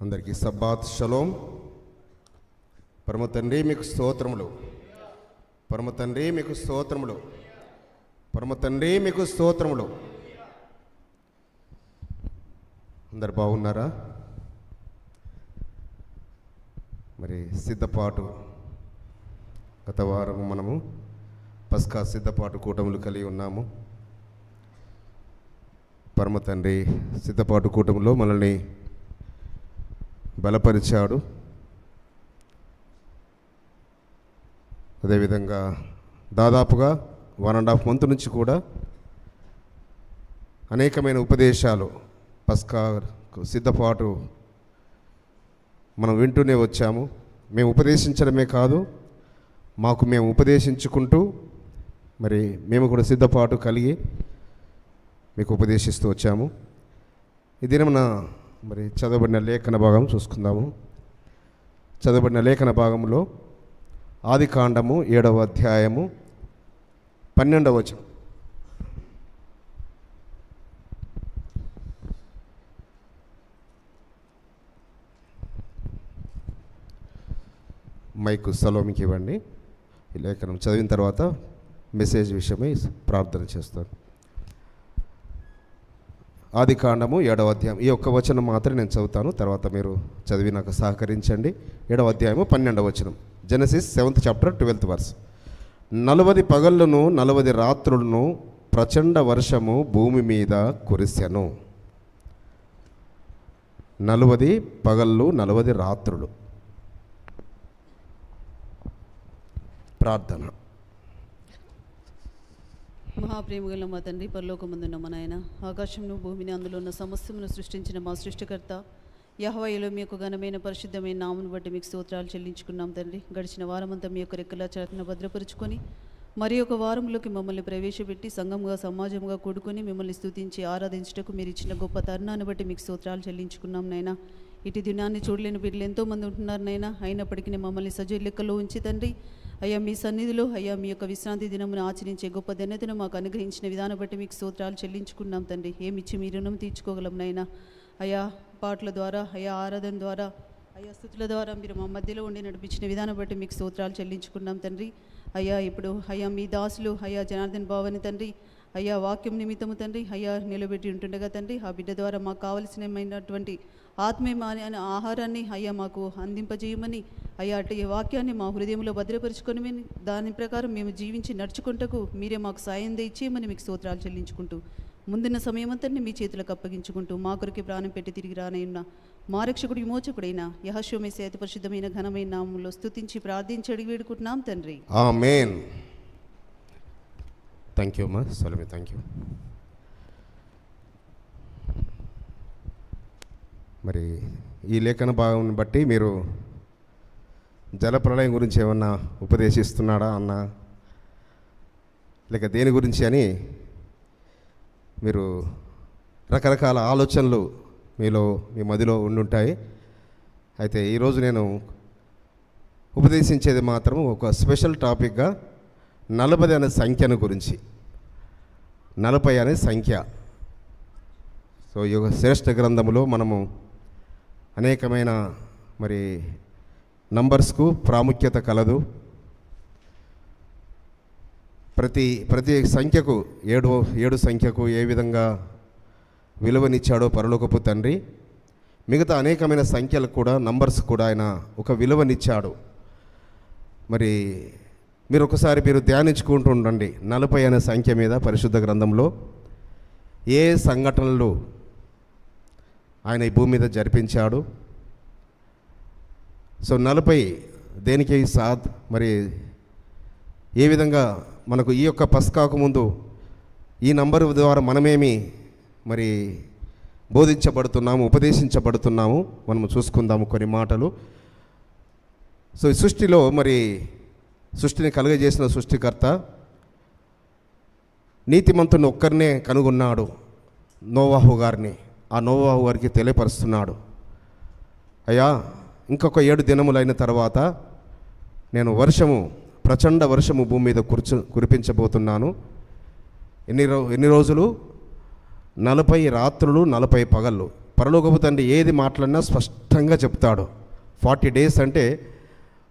అందరికీ Sabbath shalom. పరమ తండ్రి మీకు స్తోత్రములు, పరమ తండ్రి మీకు స్తోత్రములు, పరమ తండ్రి మీకు స్తోత్రములు. అందరు బాగున్నారా? మరి సిద్ధపాటు గత వారం మనము పస్కా సిద్ధపాటు కూటములు కలిగి ఉన్నాము. పరమ తండ్రి సిద్ధపాటు కూటములో మనల్ని బలపరిచాడు. అదేవిధంగా దాదాపుగా 1.5 మంత్ నుంచి కూడా అనేకమైన ఉపదేశాలు పస్కా సిద్ధపాటు మనం వింటూనే వచ్చాము. మేము ఉపదేశించడమే కాదు, మాకు మేము ఉపదేశించుకుంటూ మరి మేము కూడా సిద్ధపాటు కలిగి మీకు ఉపదేశిస్తూ వచ్చాము. ఈ దినమున మరి చదవబడిన లేఖన భాగం చూసుకుందాము. చదవబడిన లేఖన భాగంలో ఆదికాండము 7వ అధ్యాయము 12వ వచనం. మైకు సలోమికి ఇవ్వండి. ఈ లేఖనం చదివిన తర్వాత మెసేజ్ విషయమై ప్రార్థన చేస్తాను. ఆదికాండము 7వ అధ్యాయం, ఈ ఒక్క వచనం మాత్రం నేను చదువుతాను, తర్వాత మీరు చదివి నాకు సహకరించండి. 7వ అధ్యాయము 12వ వచనం. Genesis 7th chapter 12th verse. 40 పగళ్ళును 40 రాత్రులను ప్రచండ వర్షము భూమి మీద కురిసెను. 40 పగళ్ళు 40 రాత్రులు. ప్రార్థన. మహాప్రేమగల మా తండ్రి, పరలోకమందున్న మా నాయన, ఆకాశంను భూమిని అందులో ఉన్న సమస్తమును సృష్టించిన మా సృష్టికర్త యెహోవాలో మీ యొక్క ఘనమైన పరిశుద్ధమైన నామమును బట్టి మీకు స్తోత్రాలు చెల్లించుకున్నాం తండ్రి. గడిచిన వారమంతా మీ యొక్క రెక్కల చాటున భద్రపరుచుకొని మరి ఒక వారంలోకి మమ్మల్ని ప్రవేశపెట్టి సంఘంగా సమాజంగా కూడుకొని మిమ్మల్ని స్తుతించి ఆరాధించుటకు మీరు ఇచ్చిన గొప్ప తరుణాన్ని బట్టి మీకు స్తోత్రాలు చెల్లించుకున్నాం నైనా. ఇటు దినాన్ని చూడలేని బిడ్డలు ఎంతోమంది ఉంటున్నారు నైనా. అయినప్పటికీ మమ్మల్ని సజీవ లెక్కలో ఉంచి తండ్రి అయ్యా మీ సన్నిధిలో అయ్యా మీ యొక్క విశ్రాంతి దినమును ఆచరించే గొప్ప ధన్యతను మాకు అనుగ్రహించిన విధానం బట్టి మీకు స్తోత్రాలు చెల్లించుకున్నాం తండ్రి. ఏమిచ్చి మీ రుణం తీర్చుకోగలం నైనా. అయ్యా పాటల ద్వారా, అయ్యా ఆరాధన ద్వారా, అయ్యా స్తుతుల ద్వారా మీరు మా మధ్యలో ఉండి నడిపించిన విధానం బట్టి మీకు స్తోత్రాలు చెల్లించుకున్నాం తండ్రి. అయ్యా ఇప్పుడు అయ్యా మీ దాసులు అయ్యా జనార్దన్ బావని తండ్రి అయ్యా వాక్యం నిమిత్తము తండ్రి అయ్యా నిలబెట్టి ఉంటుండగా తండ్రి ఆ బిడ్డ ద్వారా మాకు కావలసినమైనటువంటి ఆత్మీయమైన ఆహారాన్ని అయ్యా మాకు అందింపజేయమని అయ్యా అటు ఈ వాక్యాన్ని మా హృదయంలో భద్రపరుచుకొని దాని ప్రకారం మేము జీవించి నడుచుకుంటకు మీరే మాకు సాయం ఇచ్చేయమని మీకు స్తోత్రాలు చెల్లించుకుంటూ ముందున్న సమయమంతా మీ చేతులకు అప్పగించుకుంటూ మా కొరికి ప్రాణం పెట్టి తిరిగి రానయ్యున్న మా రక్షకుడి విమోచకుడైన యెహోషువ మెస్సియా అతి పరిశుద్ధమైన ఘనమైన నామములో స్తుతించి ప్రార్థించి అడిగి వేడుకుంటున్నాం తండ్రి. ఆమేన్. థ్యాంక్ యూ అమ్మా సలోమి, థ్యాంక్ యూ. మరి ఈ లేఖన భాగాన్ని బట్టి మీరు జలప్రళయం గురించి ఏమన్నా ఉపదేశిస్తున్నాడా అన్న, లేక దేని గురించి అని మీరు రకరకాల ఆలోచనలు మీలో మీ మదిలో ఉండుంటాయి. అయితే ఈరోజు నేను ఉపదేశించేది మాత్రం ఒక స్పెషల్ టాపిక్గా 40 అనే సంఖ్యను గురించి. 40 అనే సంఖ్య. సో ఈ శ్రేష్ఠ గ్రంథములో మనము అనేకమైన మరి నంబర్స్కు ప్రాముఖ్యత కలదు. ప్రతి సంఖ్యకు 7 సంఖ్యకు ఏ విధంగా విలువనిచ్చాడో పరలోకపు తండ్రి, మిగతా అనేకమైన సంఖ్యలకు కూడా నంబర్స్ కూడా ఆయన ఒక విలువనిచ్చాడు. మరి మీరు ఒకసారి ధ్యానించుకుంటూ ఉండండి 40 అనే సంఖ్య మీద. పరిశుద్ధ గ్రంథంలో ఏ సంఘటనలు ఆయన ఈ భూమి మీద జరిపించాడు. సో 40 దేనికి మరి ఏ విధంగా మనకు ఈ యొక్క పస్కాకు ముందు ఈ నంబరు ద్వారా మనమేమి మరి బోధించబడుతున్నాము, ఉపదేశించబడుతున్నాము, మనము చూసుకుందాము కొన్ని మాటలు. సో ఈ సృష్టిలో మరి సృష్టిని కలుగజేసిన సృష్టికర్త నీతిమంతుని ఒక్కరినే కనుగొన్నాడు, నోవాహు గారిని. ఆ నోవాహు గారికి తెలియపరుస్తున్నాడు, అయ్యా ఇంకొక 7 దినములైన తర్వాత నేను ప్రచండ వర్షము భూమి మీద కురిపించబోతున్నాను. ఎన్ని రోజులు? 40 రాత్రులు 40 పగళ్ళు. పరలోకపు తండ్రి ఏది మాట్లాడినా స్పష్టంగా చెప్తాడు. 40 days అంటే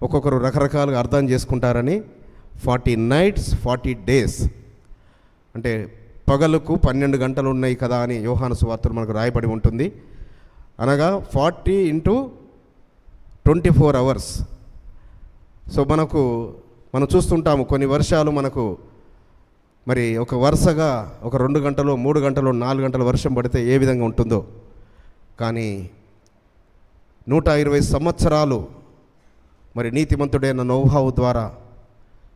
ఒక్కొక్కరు రకరకాలుగా అర్థం చేసుకుంటారని 40 nights 40 days అంటే పగలుకు 12 గంటలు ఉన్నాయి కదా అని యోహాను సువార్తలో మనకు రాయబడి ఉంటుంది. అనగా 40 into 24 hours. సో మనం చూస్తుంటాము కొన్ని వర్షాలు మనకు మరి ఒక వరుసగా ఒక 2 గంటలు 3 గంటలు 4 గంటల వర్షం పడితే ఏ విధంగా ఉంటుందో, కానీ 120 సంవత్సరాలు మరి నీతిమంతుడైన నోవాహు ద్వారా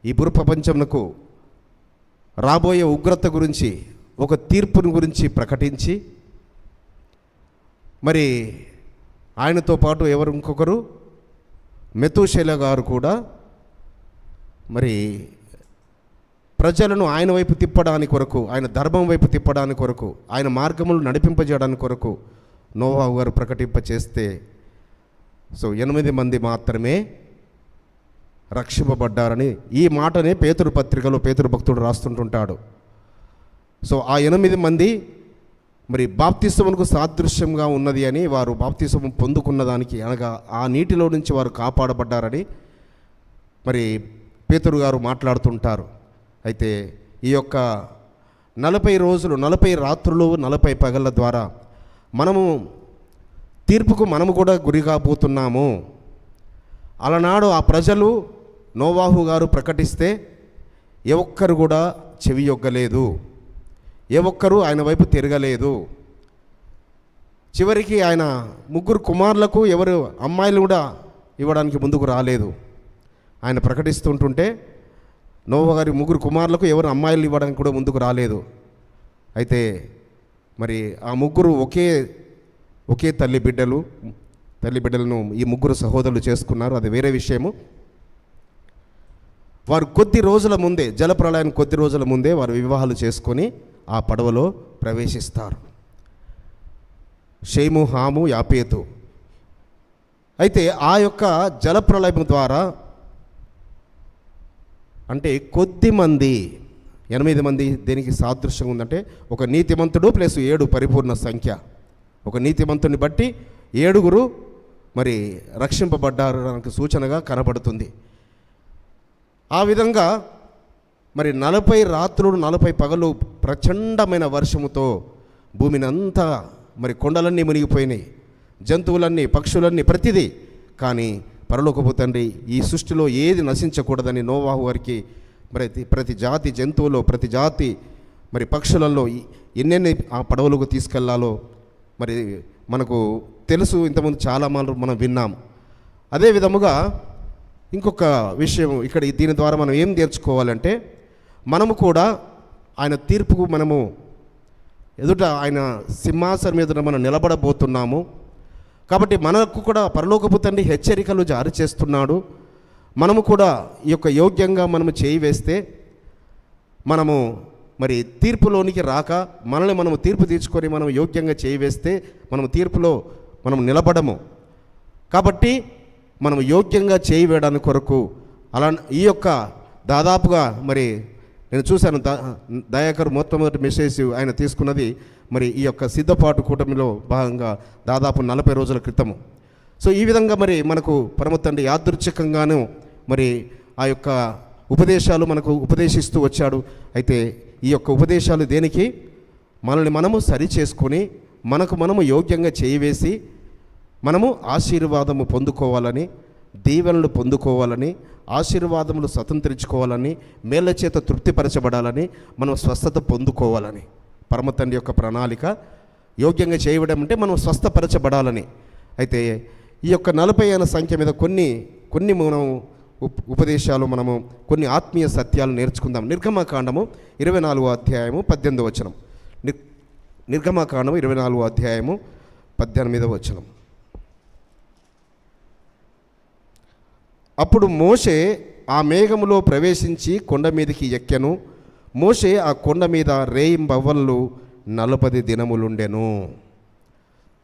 ఈ భూ ప్రపంచమునకు రాబోయే ఉగ్రత గురించి, ఒక తీర్పుని గురించి ప్రకటించి, మరి ఆయనతో పాటు ఇంకొకరు మెతూషెల గారు కూడా మరి ప్రజలను ఆయన వైపు తిప్పడానికి కొరకు, ఆయన ధర్మం వైపు తిప్పడానికి కొరకు, ఆయన మార్గములు నడిపింపజేయడానికి కొరకు నోవాహు గారు ప్రకటింపచేస్తే సో 8 మంది మాత్రమే రక్షింపబడ్డారని ఈ మాటనే పేతురు పత్రికలో పేతురు భక్తుడు రాస్తుంటుంటాడు. సో ఆ 8 మంది మరి బాప్తిసమునకు సాదృశ్యంగా ఉన్నది అని, వారు బాప్తిసము పొందుకున్న దానికి అనగా ఆ నీటిలో నుంచి వారు కాపాడబడ్డారని మరి పేతురు గారు మాట్లాడుతుంటారు. అయితే ఈ యొక్క 40 రోజులు 40 రాత్రులు 40 పగళ్ళ ద్వారా మనము తీర్పుకు మనము కూడా గురి కాబోతున్నాము. అలనాడు ఆ ప్రజలు నోవాహు గారు ప్రకటిస్తే ఏ ఒక్కరు కూడా చెవి యొగ్గలేదు, ఏ ఒక్కరు ఆయన వైపు తిరగలేదు. చివరికి ఆయన 3 కుమారులకు ఎవరు అమ్మాయిలు కూడా ఇవ్వడానికి ముందుకు రాలేదు. ఆయన ప్రకటిస్తుంటుంటే నోవాహు గారి 3 కుమారులకు ఎవరు అమ్మాయిలు ఇవ్వడానికి కూడా ముందుకు రాలేదు. అయితే మరి ఆ 3 ఒకే తల్లి బిడ్డలను ఈ 3 సహోదరులు చేసుకున్నారు. అది వేరే విషయము. వారు కొద్ది రోజుల ముందే, జలప్రళయానికి కొద్ది రోజుల ముందే వారు వివాహాలు చేసుకొని ఆ పడవలో ప్రవేశిస్తారు. షేము, హాము, యాపేతు. అయితే ఆ యొక్క జలప్రళయం ద్వారా అంటే కొద్ది మంది, 8 మంది దేనికి సాదృశ్యంగా ఉందంటే ఒక నీతిమంతుడు ప్లస్ 7 పరిపూర్ణ సంఖ్య. ఒక నీతిమంతుని బట్టి 7 మరి రక్షింపబడ్డానికి సూచనగా కనబడుతుంది. ఆ విధంగా మరి 40 రాత్రులు 40 పగలు ప్రచండమైన వర్షముతో భూమిని అంతా మరి కొండలన్నీ మునిగిపోయినాయి, జంతువులన్నీ, పక్షులన్నీ, ప్రతిదీ. కానీ పరలోకపు తండ్రి ఈ సృష్టిలో ఏది నశించకూడదని నోవాహు వారికి ప్రతి జాతి జంతువులో, ప్రతి జాతి మరి పక్షులలో ఎన్నెన్ని ఆ పడవలకు తీసుకెళ్లాలో మరి మనకు తెలుసు. ఇంతకుముందు చాలా మనం విన్నాం. అదే విధముగా ఇంకొక విషయం ఇక్కడ దీని ద్వారా మనం ఏం నేర్చుకోవాలంటే, మనము కూడా ఆయన తీర్పుకు మనము ఎదుట ఆయన సింహాసనం మీద మనం నిలబడబోతున్నాము. కాబట్టి మనకు కూడా పరలోకపు తండ్రి హెచ్చరికలు జారీ చేస్తున్నాడు. మనము కూడా ఈ యొక్క యోగ్యంగా మనము చేయి వేస్తే మనము మరి తీర్పులోనికి రాక, మనల్ని మనము తీర్పు తీర్చుకొని మనం యోగ్యంగా చేయి వేస్తే మనం తీర్పులో మనం నిలబడము. కాబట్టి మనం యోగ్యంగా చేయి వేయడానికి కొరకు అలా ఈ యొక్క దాదాపుగా మరి నేను చూశాను, దయాకర్ మొట్టమొదటి మెసేజ్ ఆయన తీసుకున్నది మరి ఈ యొక్క సిద్ధపాటు కూటమిలో భాగంగా దాదాపు 40 రోజుల క్రితము. సో ఈ విధంగా మరి మనకు పరమ తండ్రి యాదృచ్ఛికంగాను మరి ఆ యొక్క ఉపదేశాలు మనకు ఉపదేశిస్తూ వచ్చాడు. అయితే ఈ యొక్క ఉపదేశాలు దేనికి? మనల్ని మనము సరి చేసుకొని మనము యోగ్యంగా చేయివేసి మనము ఆశీర్వాదము పొందుకోవాలని, దీవెనలు పొందుకోవాలని, ఆశీర్వాదములు స్వతంత్రించుకోవాలని, మేళ్ల చేత తృప్తిపరచబడాలని, మనం స్వస్థత పొందుకోవాలని పరమ తండ్రి యొక్క ప్రణాళిక. యోగ్యంగా చేయడం అంటే మనం స్వస్థపరచబడాలని. అయితే ఈ యొక్క 40 అయిన సంఖ్య మీద కొన్ని మనం ఉపదేశాలు, మనము కొన్ని ఆత్మీయ సత్యాలు నేర్చుకుందాం. నిర్గమకాండము 24వ అధ్యాయము 18వ వచనం. నిర్గమకాండము 24వ అధ్యాయము 18వ వచనం. అప్పుడు మోషే ఆ మేఘములో ప్రవేశించి కొండ మీదకి ఎక్కెను. మోషే ఆ కొండ మీద రేయింబవళ్ళు 40 దినములుండెను.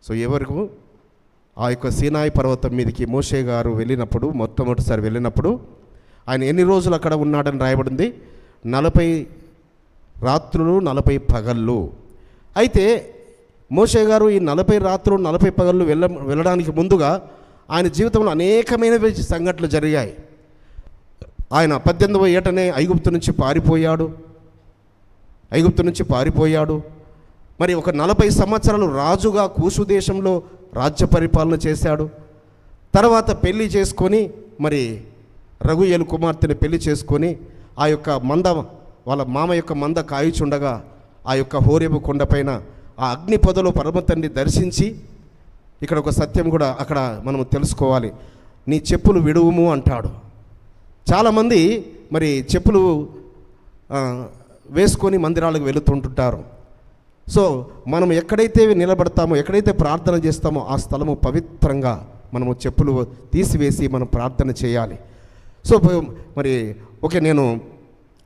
సో ఎవరికి ఆ యొక్క సీనాయి పర్వతం మీదకి మోషే గారు వెళ్ళినప్పుడు, మొట్టమొదటిసారి వెళ్ళినప్పుడు ఆయన ఎన్ని రోజులు అక్కడ ఉన్నాడని రాయబడింది? 40 రాత్రులు 40 పగళ్ళు. అయితే మోషే గారు ఈ 40 రాత్రులు 40 పగళ్ళు వెళ్ళడానికి ముందుగా ఆయన జీవితంలో అనేకమైన సంఘటనలు జరిగాయి. ఆయన 18వ ఏటనే ఐగుప్తు నుంచి పారిపోయాడు. మరి ఒక 40 సంవత్సరాలు రాజుగా కూషు దేశంలో రాజ్య పరిపాలన చేశాడు. తర్వాత పెళ్లి చేసుకొని మరి రఘుయేలు కుమార్తెని పెళ్లి చేసుకొని ఆ యొక్క వాళ్ళ మామ యొక్క మంద కాయుచుండగా ఆ యొక్క హోరేబు కొండపైన ఆ అగ్ని పొదలో పరమతండ్రి దర్శించి, ఇక్కడ ఒక సత్యం కూడా అక్కడ మనం తెలుసుకోవాలి, నీ చెప్పులు విడువుము అంటాడు. చాలామంది మరి చెప్పులు వేసుకొని మందిరాలకు వెళుతుంటుంటారు. సో మనం ఎక్కడైతే నిలబడతామో, ఎక్కడైతే ప్రార్థన చేస్తామో ఆ స్థలము పవిత్రంగా మనము చెప్పులు తీసివేసి మనం ప్రార్థన చేయాలి. సో మరి ఓకే, నేను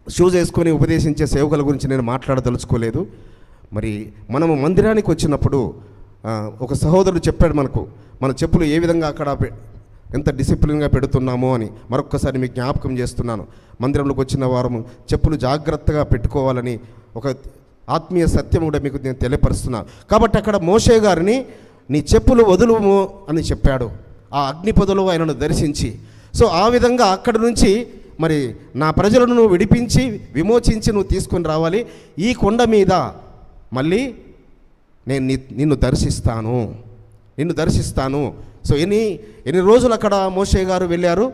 షూస్ వేసుకొని ఉపదేశించే సేవకుల గురించి నేను మాట్లాడదలుచుకోలేదు. మరి మనము మందిరానికి వచ్చినప్పుడు ఒక సహోదరుడు చెప్పాడు మనకు, మన చెప్పులు ఏ విధంగా అక్కడ ఎంత డిసిప్లిన్గా పెడుతున్నామో అని. మరొక్కసారి మీకు జ్ఞాపకం చేస్తున్నాను, మందిరంలోకి వచ్చిన వారము చెప్పులు జాగ్రత్తగా పెట్టుకోవాలని ఒక ఆత్మీయ సత్యం కూడా మీకు నేను తెలియపరుస్తున్నాను. కాబట్టి అక్కడ మోషే గారిని నీ చెప్పులు వదులుము అని చెప్పాడు, ఆ అగ్ని పొదలో ఆయనను దర్శించి. సో ఆ విధంగా అక్కడి నుంచి మరి నా ప్రజలను నువ్వు విడిపించి విమోచించి నువ్వు తీసుకొని రావాలి, ఈ కొండ మీద మళ్ళీ నేను నిన్ను దర్శిస్తాను. సో ఎన్ని రోజులు అక్కడ మోషే గారు వెళ్ళారు?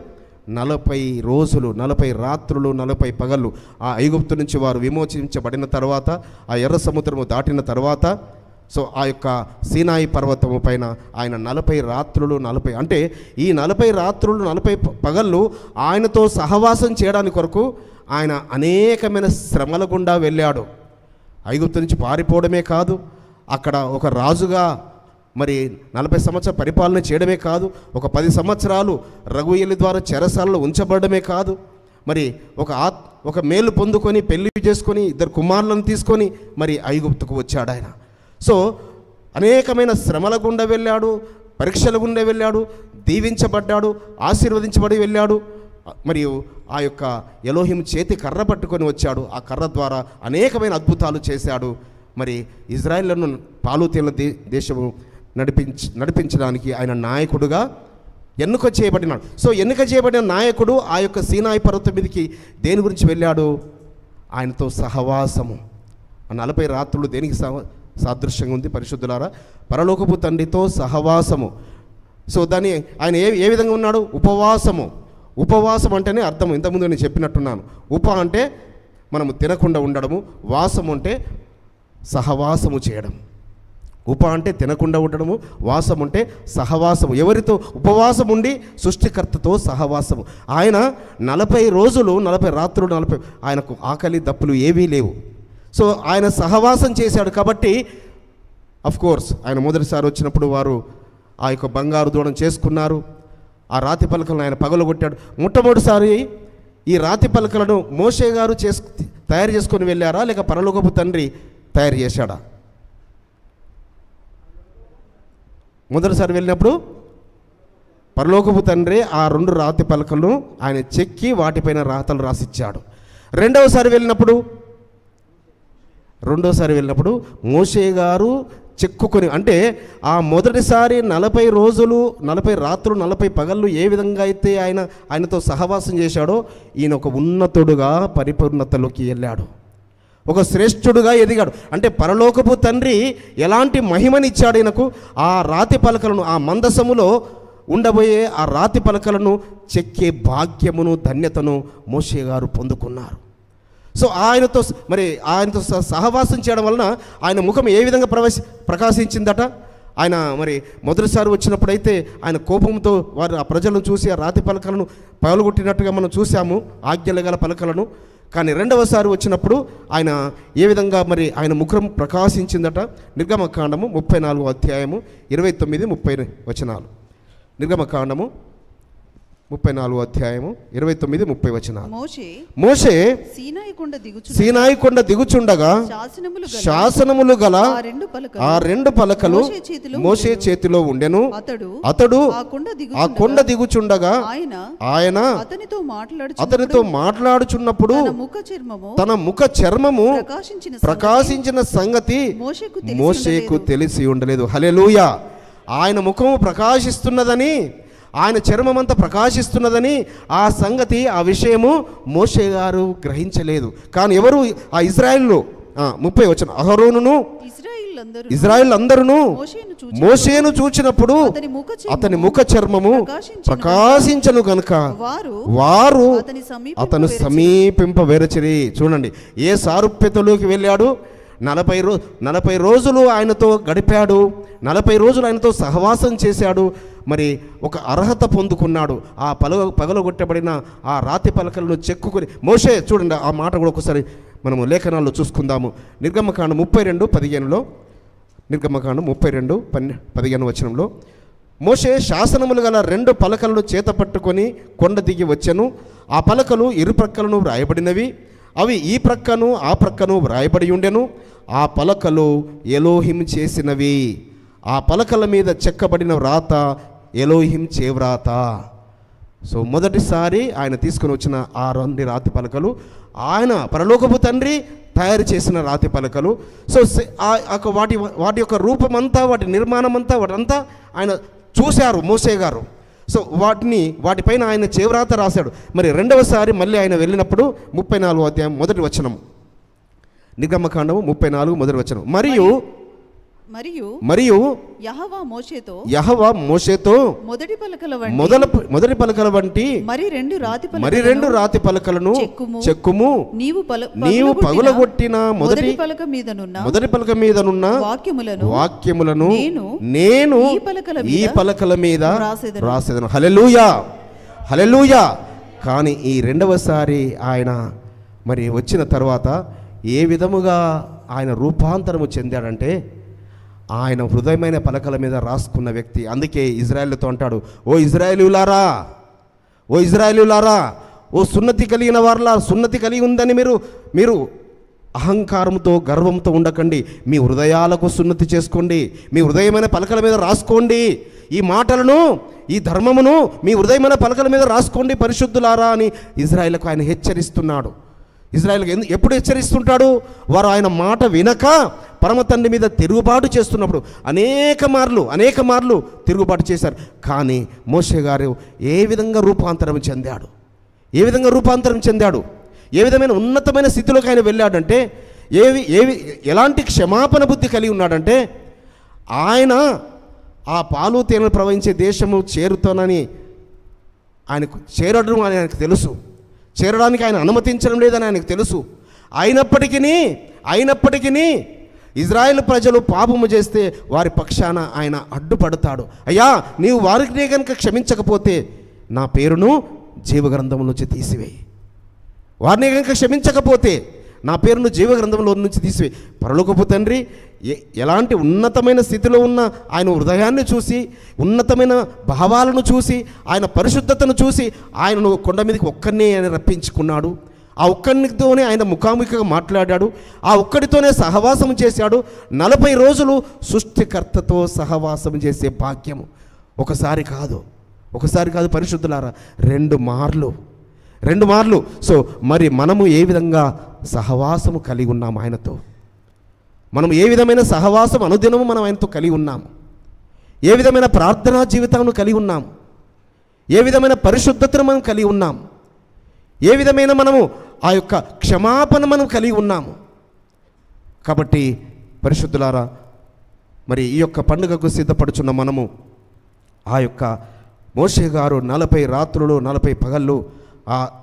40 రోజులు, 40 రాత్రులు, 40 పగళ్ళు. ఆ ఐగుప్తు నుంచి వారు విమోచించబడిన తర్వాత, ఆ ఎర్ర సముద్రము దాటిన తర్వాత, సో ఆ యొక్క సీనాయి పర్వతము పైన ఆయన 40 రాత్రులు 40 అంటే ఈ 40 రాత్రులు 40 పగళ్ళు ఆయనతో సహవాసం చేయడానికి కొరకు ఆయన అనేకమైన శ్రమల గుండా వెళ్ళాడు. ఐగుప్తు నుంచి పారిపోవడమే కాదు, అక్కడ ఒక రాజుగా మరి 40 సంవత్సరాల పరిపాలన చేయడమే కాదు, ఒక 10 సంవత్సరాలు రఘుయేలు ద్వారా చెరసాలలో ఉంచబడమే కాదు, మరి ఒక మేలు పొందుకొని పెళ్లి చేసుకొని 2 కుమారులను తీసుకొని మరి ఐగుప్తుకు వచ్చాడు ఆయన. సో అనేకమైన శ్రమల గుండా వెళ్ళాడు, పరీక్షల గుండా వెళ్ళాడు, దీవించబడ్డాడు, ఆశీర్వదించబడి వెళ్ళాడు. మరియు ఆ యొక్క ఎలోహిం చేతి కర్ర పట్టుకొని వచ్చాడు, ఆ కర్ర ద్వారా అనేకమైన అద్భుతాలు చేశాడు. మరి ఇజ్రాయేలును పాలుతీల దేశము నడిపించడానికి ఆయన నాయకుడుగా ఎన్నిక చేయబడినాడు. సో ఎన్నిక చేయబడిన నాయకుడు ఆ యొక్క సీనాయి పర్వతం మీదకి దేని గురించి వెళ్ళాడు? ఆయనతో సహవాసము. ఆ 40 రాత్రులు దేనికి సాదృశ్యంగా ఉంది పరిశుద్ధులారా? పరలోకపు తండ్రితో సహవాసము. సో దాన్ని ఆయన ఏ విధంగా ఉన్నాడు? ఉపవాసం అంటేనే అర్థం ఇంతకుముందు నేను చెప్పినట్టున్నాను. అంటే మనము తినకుండా ఉండడము, వాసము అంటే సహవాసము చేయడం. అంటే తినకుండా ఉండడము, వాసం అంటే సహవాసము. ఎవరితో? ఉపవాసం ఉండి సృష్టికర్తతో సహవాసము. ఆయన 40 రోజులు 40 రాత్రులు 40 ఆయనకు ఆకలి దప్పులు ఏవీ లేవు. సో ఆయన సహవాసం చేశాడు కాబట్టి కోర్స్ ఆయన మొదటిసారి వచ్చినప్పుడు వారు ఆ యొక్క బంగారు దూడం చేసుకున్నారు. ఆ రాతి పలకలను ఆయన పగలగొట్టాడు. మొట్టమొదటిసారి ఈ రాతి పలకలను మోషే గారు తయారు చేసుకొని వెళ్ళారా, లేక పరలోకపు తండ్రి తయారు చేశాడా? మొదటిసారి వెళ్ళినప్పుడు పరలోకపు తండ్రి ఆ 2 రాతి పలకలను ఆయన చెక్కి వాటిపైన రాతలు రాసిచ్చాడు. రెండవసారి వెళ్ళినప్పుడు మోషే గారు చెక్కుకొని, అంటే ఆ మొదటిసారి 40 రోజులు 40 రాత్రులు 40 పగళ్ళు ఏ విధంగా అయితే ఆయనతో సహవాసం చేశాడో, ఈయన ఒక ఉన్నతుడుగా పరిపూర్ణతలోకి వెళ్ళాడు, ఒక శ్రేష్ఠుడుగా ఎదిగాడు. అంటే పరలోకపు తండ్రి ఎలాంటి మహిమనిచ్చాడు ఈయనకు? ఆ రాతి పలకలను, ఆ మందసములో ఉండబోయే ఆ రాతి పలకలను చెక్కే భాగ్యమును ధన్యతను మోషే గారు పొందుకున్నారు. సో ఆయనతో సహవాసం చేయడం వలన ఆయన ముఖం ఏ విధంగా ప్రకాశించిందట? ఆయన మరి మొదటిసారి వచ్చినప్పుడైతే ఆయన కోపంతో వారు ఆ ప్రజలను చూసి ఆ రాతి పలకలను పగలగొట్టినట్టుగా మనం చూసాము, ఆజ్ఞలు గల పలకలను. కానీ రెండవసారి వచ్చినప్పుడు ఆయన ఏ విధంగా మరి ఆయన ముఖం ప్రకాశించిందట? నిర్గమకాండము 34వ అధ్యాయము 29-30 వచనాలు. నిర్గమకాండము 34వ అధ్యాయము 29-30 వచనాలు. మోషే సీనాయి కొండ దిగుచుండగా శాసనములు గల ఆ రెండు పలకలు మోషే చేతిలో ఉండెను. అతడు ఆ కొండ దిగుచుండగా ఆయన అతనితో మాట్లాడుచున్నప్పుడు తన ముఖ చర్మము ప్రకాశించిన సంగతి మోషేకు తెలిసి ఉండలేదు. హల్లెలూయా. ఆయన ముఖము ప్రకాశిస్తున్నదని, ఆయన చర్మమంతా ప్రకాశిస్తున్నదని ఆ సంగతి, ఆ విషయము మోషే గారు గ్రహించలేదు. కానీ ఎవరు? ఆ ఇశ్రాయేలు 30 వచనం. అహరోనును ఇశ్రాయేలు అందరూ మోషేను చూచినప్పుడు అతని ముఖ చర్మము ప్రకాశించను గనుక వారు అతను సమీపింపవేరచిరి. చూడండి, ఏ సారూప్యతలోకి వెళ్ళాడు. 40 రోజులు ఆయనతో గడిపాడు. 40 రోజులు ఆయనతో సహవాసం చేశాడు. మరి ఒక అర్హత పొందుకున్నాడు. ఆ పగలగొట్టబడిన ఆ రాతి పలకలను చెక్కుకొని మోషే, చూడండి ఆ మాట కూడా ఒకసారి మనము లేఖనాల్లో చూసుకుందాము. నిర్గమకాండం 32:15లో, నిర్గమకాండం 32:15 వచనంలో, మోషే శాసనములు గల 2 పలకలను చేత పట్టుకొని కొండ దిగి వచ్చెను. ఆ పలకలు ఇరుప్రక్కలను వ్రాయబడినవి. అవి ఈ ప్రక్కను ఆ ప్రక్కను వ్రాయబడి ఉండెను. ఆ పలకలు ఎలోహిం చేసినవి. ఆ పలకల మీద చెక్కబడిన వ్రాత ఎలోహిం చేవ్రాత. సో మొదటిసారి ఆయన తీసుకుని వచ్చిన ఆ 2 రాతి పలకలు ఆయన పరలోకపు తండ్రి తయారు చేసిన రాతి పలకలు. సో వాటి యొక్క రూపమంతా, వాటి నిర్మాణమంతా, వాటంతా ఆయన చూశారు మోషే గారు. సో వాటిపైన ఆయన చేవ్రాత రాశాడు. మరి రెండవసారి మళ్ళీ ఆయన వెళ్ళినప్పుడు 34వ అధ్యాయం 1వ వచనం, నిర్గమకాండము 34 1వ వచనం. మరియు యెహోవా మోషేతో మొదటి పలకల వంటి మరి రెండు రాతి పలకలను చెక్కుము. నీవు పగులగొట్టిన మొదటి పలక మీదనున్న వాక్యములను నేను ఈ పలకల మీద రాసేదను. హల్లెలూయా, హల్లెలూయా. కానీ ఈ రెండవసారి ఆయన మరి వచ్చిన తర్వాత ఏ విధముగా ఆయన రూపాంతరము చెందాడంటే, ఆయన హృదయమైన పలకల మీద రాసుకున్న వ్యక్తి. అందుకే ఇజ్రాయేలుతో అంటాడు, ఓ ఇజ్రాయేలీయులారా, ఓ ఇజ్రాయేలీయులారా, ఓ సున్నతి కలిగిన వారలా, సున్నతి కలిగి ఉందని మీరు అహంకారంతో గర్వంతో ఉండకండి. మీ హృదయాలకు సున్నతి చేసుకోండి. మీ హృదయమైన పలకల మీద రాసుకోండి. ఈ మాటలను, ఈ ధర్మమును మీ హృదయమైన పలకల మీద రాసుకోండి పరిశుద్ధులారా అని ఇజ్రాయేలుకు ఆయన హెచ్చరిస్తున్నాడు. ఇజ్రాయేల్కి ఎప్పుడు హెచ్చరిస్తుంటాడు? వారు ఆయన మాట వినక పరమ తండ్రి మీద తిరుగుబాటు చేస్తున్నప్పుడు అనేక మార్లు తిరుగుబాటు చేశారు. కానీ మోషే గారు ఏ విధంగా రూపాంతరం చెందాడు? ఏ విధమైన ఉన్నతమైన స్థితిలోకి ఆయన వెళ్ళాడంటే, ఎలాంటి క్షమాపణ బుద్ధి కలిగి ఉన్నాడంటే, ఆయన ఆ పాలు తేనెలు ప్రవహించే దేశము చేరుతానని ఆయనకు చేరడం అని ఆయనకు తెలుసు. చేరడానికి ఆయన అనుమతించడం లేదని ఆయనకు తెలుసు. అయినప్పటికీ ఇజ్రాయేల్ ప్రజలు పాపము చేస్తే వారి పక్షాన ఆయన అడ్డుపడతాడు. అయ్యా, నీవు వారిని కనుక క్షమించకపోతే నా పేరును జీవగ్రంథం నుంచి తీసివేయి. వారిని కనుక క్షమించకపోతే నా పేరును జీవగ్రంథంలో నుంచి తీసివేయి. పరలోకపు తండ్రి ఎలాంటి ఉన్నతమైన స్థితిలో ఉన్న ఆయన హృదయాన్ని చూసి, ఉన్నతమైన భావాలను చూసి, ఆయన పరిశుద్ధతను చూసి ఆయనను కొండ మీదకి ఒక్కరినే ఆయన రప్పించుకున్నాడు. ఆ ఒక్కడితోనే ఆయన ముఖాముఖిగా మాట్లాడాడు. ఆ ఒక్కడితోనే సహవాసం చేశాడు. 40 రోజులు సృష్టికర్తతో సహవాసం చేసే భాగ్యము ఒకసారి కాదు పరిశుద్ధులారా, 2 మార్లు. సో మరి మనము ఏ విధంగా సహవాసము కలిగి ఉన్నాము ఆయనతో? మనం ఏ విధమైన సహవాసం అనుదినము మనం ఆయనతో కలిగి ఉన్నాము? ఏ విధమైన ప్రార్థనా జీవితాలను కలిగి ఉన్నాము? ఏ విధమైన పరిశుద్ధతను మనం కలిగి ఉన్నాము? ఏ విధమైన మనము ఆ యొక్క క్షమాపణ మనం కలిగి ఉన్నాము? కాబట్టి పరిశుద్ధులారా, మరి ఈ యొక్క పండుగకు సిద్ధపడుచున్న మనము ఆ యొక్క మోషే గారు 40 రాత్రులు 40 పగళ్ళు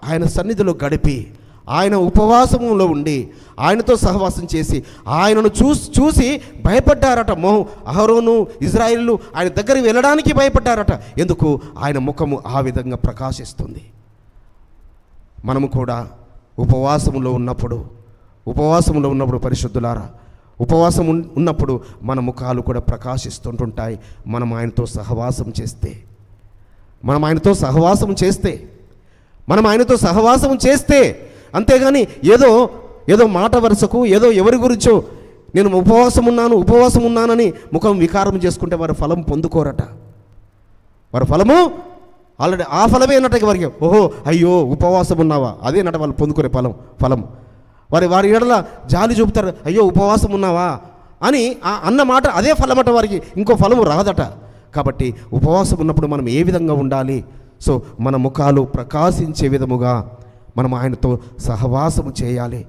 ఆయన సన్నిధిలో గడిపి, ఆయన ఉపవాసంలో ఉండి ఆయనతో సహవాసం చేసి ఆయనను చూసి భయపడ్డారట. అహరోను ఇజ్రాయేలు ఆయన దగ్గరికి వెళ్ళడానికి భయపడ్డారట. ఎందుకు? ఆయన ముఖము ఆ విధంగా ప్రకాశిస్తుంది. మనము కూడా ఉపవాసంలో ఉన్నప్పుడు పరిశుద్ధులారా, ఉపవాసం ఉన్నప్పుడు మన ముఖాలు కూడా ప్రకాశిస్తుంటుంటాయి. మనం ఆయనతో సహవాసం చేస్తే మనం ఆయనతో సహవాసం చేస్తే అంతేగాని ఏదో మాట వరుసకు ఎవరి గురించో నేను ఉపవాసం ఉన్నానని ముఖం వికారం చేసుకుంటే వారి ఫలం పొందుకోరట. వారి ఫలము ఆల్రెడీ ఆ ఫలమే అన్నట్టు వారికి, ఓహో అయ్యో ఉపవాసం ఉన్నావా, అదేనట వాళ్ళు పొందుకునే ఫలం. వారి ఏడల జాలి చూపుతారు, అయ్యో ఉపవాసం ఉన్నావా అని అన్న మాట అదే ఫలమట, వారికి ఇంకో ఫలము రాదట. కాబట్టి ఉపవాసం ఉన్నప్పుడు మనం ఏ విధంగా ఉండాలి? సో మన ముఖాలు ప్రకాశించే విధముగా మనం ఆయనతో సహవాసము చేయాలి.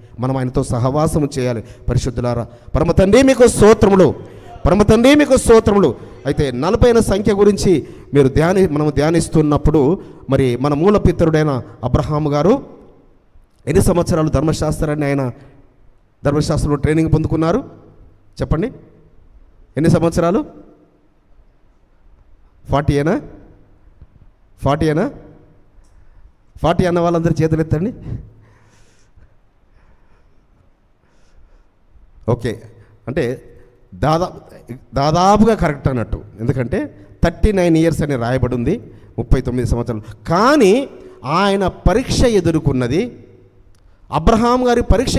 పరిశుద్ధులారా, పరమ తండ్రి మీకు స్తోత్రములు. అయితే 40 సంఖ్య గురించి మనం ధ్యానిస్తున్నప్పుడు మరి మన మూల పితరుడైన అబ్రహాము గారు ఎన్ని సంవత్సరాలు ధర్మశాస్త్రంలో ట్రైనింగ్ పొందుకున్నారు చెప్పండి? ఎన్ని సంవత్సరాలు? 40 అన్న వాళ్ళందరూ చేతులు ఎత్తండి. ఓకే, అంటే దాదాపుగా కరెక్ట్ అన్నట్టు. ఎందుకంటే 39 ఇయర్స్ అని రాయబడి ఉంది, 39 సంవత్సరాలు. కానీ ఆయన పరీక్ష ఎదుర్కొన్నది, అబ్రహాం గారి పరీక్ష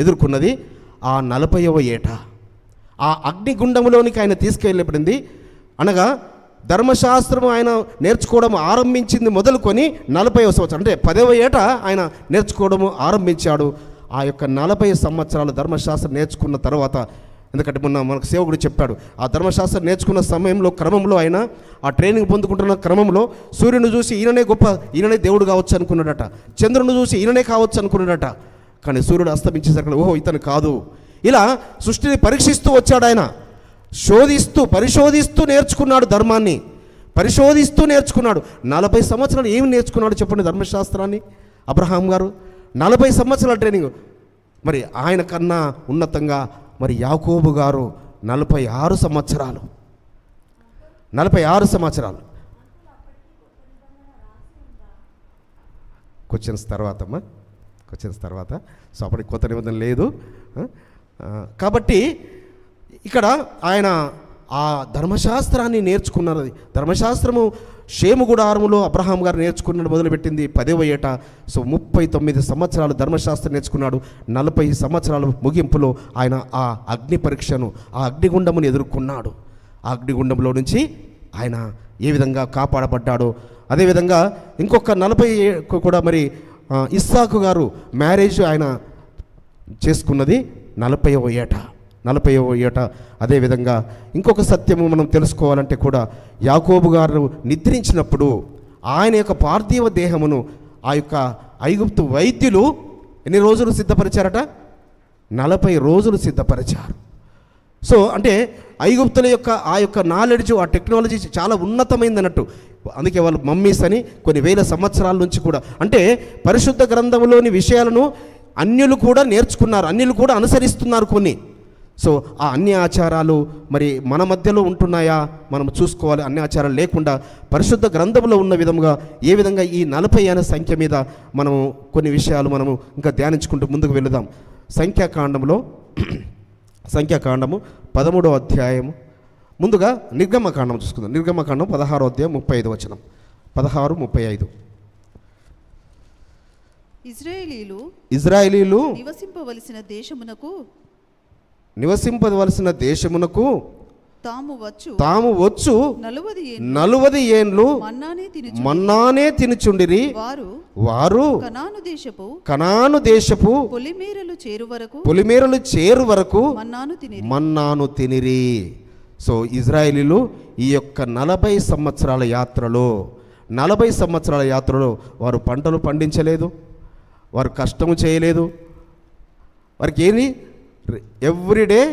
ఎదుర్కొన్నది ఆ 40వ ఏట. ఆ అగ్నిగుండంలోనికి ఆయన తీసుకెళ్ళబడింది. అనగా ధర్మశాస్త్రం ఆయన నేర్చుకోవడం ఆరంభించింది మొదలుకొని 40వ సంవత్సరం, అంటే 10వ ఏట ఆయన నేర్చుకోవడము ఆరంభించాడు. ఆ యొక్క 40 సంవత్సరాలు ధర్మశాస్త్రం నేర్చుకున్న తర్వాత, ఎందుకంటే మొన్న మనకు సేవకుడు చెప్పాడు, ఆ ధర్మశాస్త్రం నేర్చుకున్న క్రమంలో ఆయన ఆ ట్రైనింగ్ పొందుకుంటున్న క్రమంలో సూర్యుని చూసి ఈయననే దేవుడు కావచ్చు అనుకున్నాడట, చంద్రుని చూసి ఈయననే కావచ్చు అనుకున్నాడట. కానీ సూర్యుడు అస్తమించేసరికి ఓహో ఇతను కాదు. ఇలా సృష్టిని పరీక్షిస్తూ వచ్చాడు ఆయన, పరిశోధిస్తూ నేర్చుకున్నాడు, ధర్మాన్ని పరిశోధిస్తూ నేర్చుకున్నాడు. 40 సంవత్సరాలు ఏమి నేర్చుకున్నాడు చెప్పండి ధర్మశాస్త్రాన్ని అబ్రహాం గారు? 40 సంవత్సరాల ట్రైనింగ్. మరి ఆయన కన్నా ఉన్నతంగా మరి యాకోబు గారు 46 సంవత్సరాలు. క్వశ్చన్స్ తర్వాత సో అప్పటికి కొత్త నిబంధన లేదు. కాబట్టి ఇక్కడ ఆయన ఆ ధర్మశాస్త్రాన్ని నేర్చుకున్నారు. ధర్మశాస్త్రము షేము గుడారములో అబ్రహాం గారు నేర్చుకున్నది మొదలుపెట్టింది 10వ ఏట. సో 39 సంవత్సరాలు ధర్మశాస్త్రం నేర్చుకున్నాడు. 40 సంవత్సరాల ముగింపులో ఆయన ఆ అగ్ని పరీక్షను, ఆ అగ్నిగుండమును ఎదుర్కొన్నాడు. ఆ అగ్నిగుండంలో నుంచి ఆయన ఏ విధంగా కాపాడబడ్డాడో అదేవిధంగా ఇంకొక 40 కూడా మరి ఇస్సాకు గారు మ్యారేజ్ ఆయన చేసుకున్నది 40వ ఏట. అదేవిధంగా ఇంకొక సత్యము మనం తెలుసుకోవాలంటే కూడా యాకోబు గారు నిద్రించినప్పుడు ఆయన యొక్క పార్థివ దేహమును ఆ యొక్క ఐగుప్తు వైద్యులు ఎన్ని రోజులు సిద్ధపరిచారట? 40 రోజులు సిద్ధపరిచారు. సో అంటే ఐగుప్తుల యొక్క ఆ యొక్క నాలెడ్జ్, ఆ టెక్నాలజీ చాలా ఉన్నతమైంది అన్నట్టు. అందుకే వాళ్ళు మమ్మీస్ అని కొన్ని వేల సంవత్సరాల నుంచి కూడా, అంటే పరిశుద్ధ గ్రంథంలోని విషయాలను అన్యులు కూడా నేర్చుకున్నారు, అన్యులు కూడా అనుసరిస్తున్నారు కొన్ని. సో ఆ అన్ని ఆచారాలు మరి మన మధ్యలో ఉంటున్నాయా మనం చూసుకోవాలి. అన్ని ఆచారాలు లేకుండా పరిశుద్ధ గ్రంథంలో ఉన్న విధంగా ఏ విధంగా ఈ 40 అనే సంఖ్య మీద మనము కొన్ని విషయాలు మనము ఇంకా ధ్యానించుకుంటూ ముందుకు వెళుదాం. సంఖ్యాకాండము 13వ అధ్యాయము, ముందుగా నిర్గమకాండం చూసుకుందాం. నిర్గమకాండం 16వ అధ్యాయం 35 వచనం, 16:35. ఇజ్రాయేలీలు నివసింపవలసిన దేశమునకు తాము వచ్చు 40 ఏండ్లు మన్నానే తినుచుండిరి. వారు కనాను దేశపు పొలిమేరలు చేరు వరకు మన్నాను తినిరి. సో ఇజ్రాయేలీలు ఈ యొక్క 40 సంవత్సరాల యాత్రలో వారు పంటలు పండించలేదు, వారు కష్టము చేయలేదు. వారికి ఏంటి? ఎవ్రీడే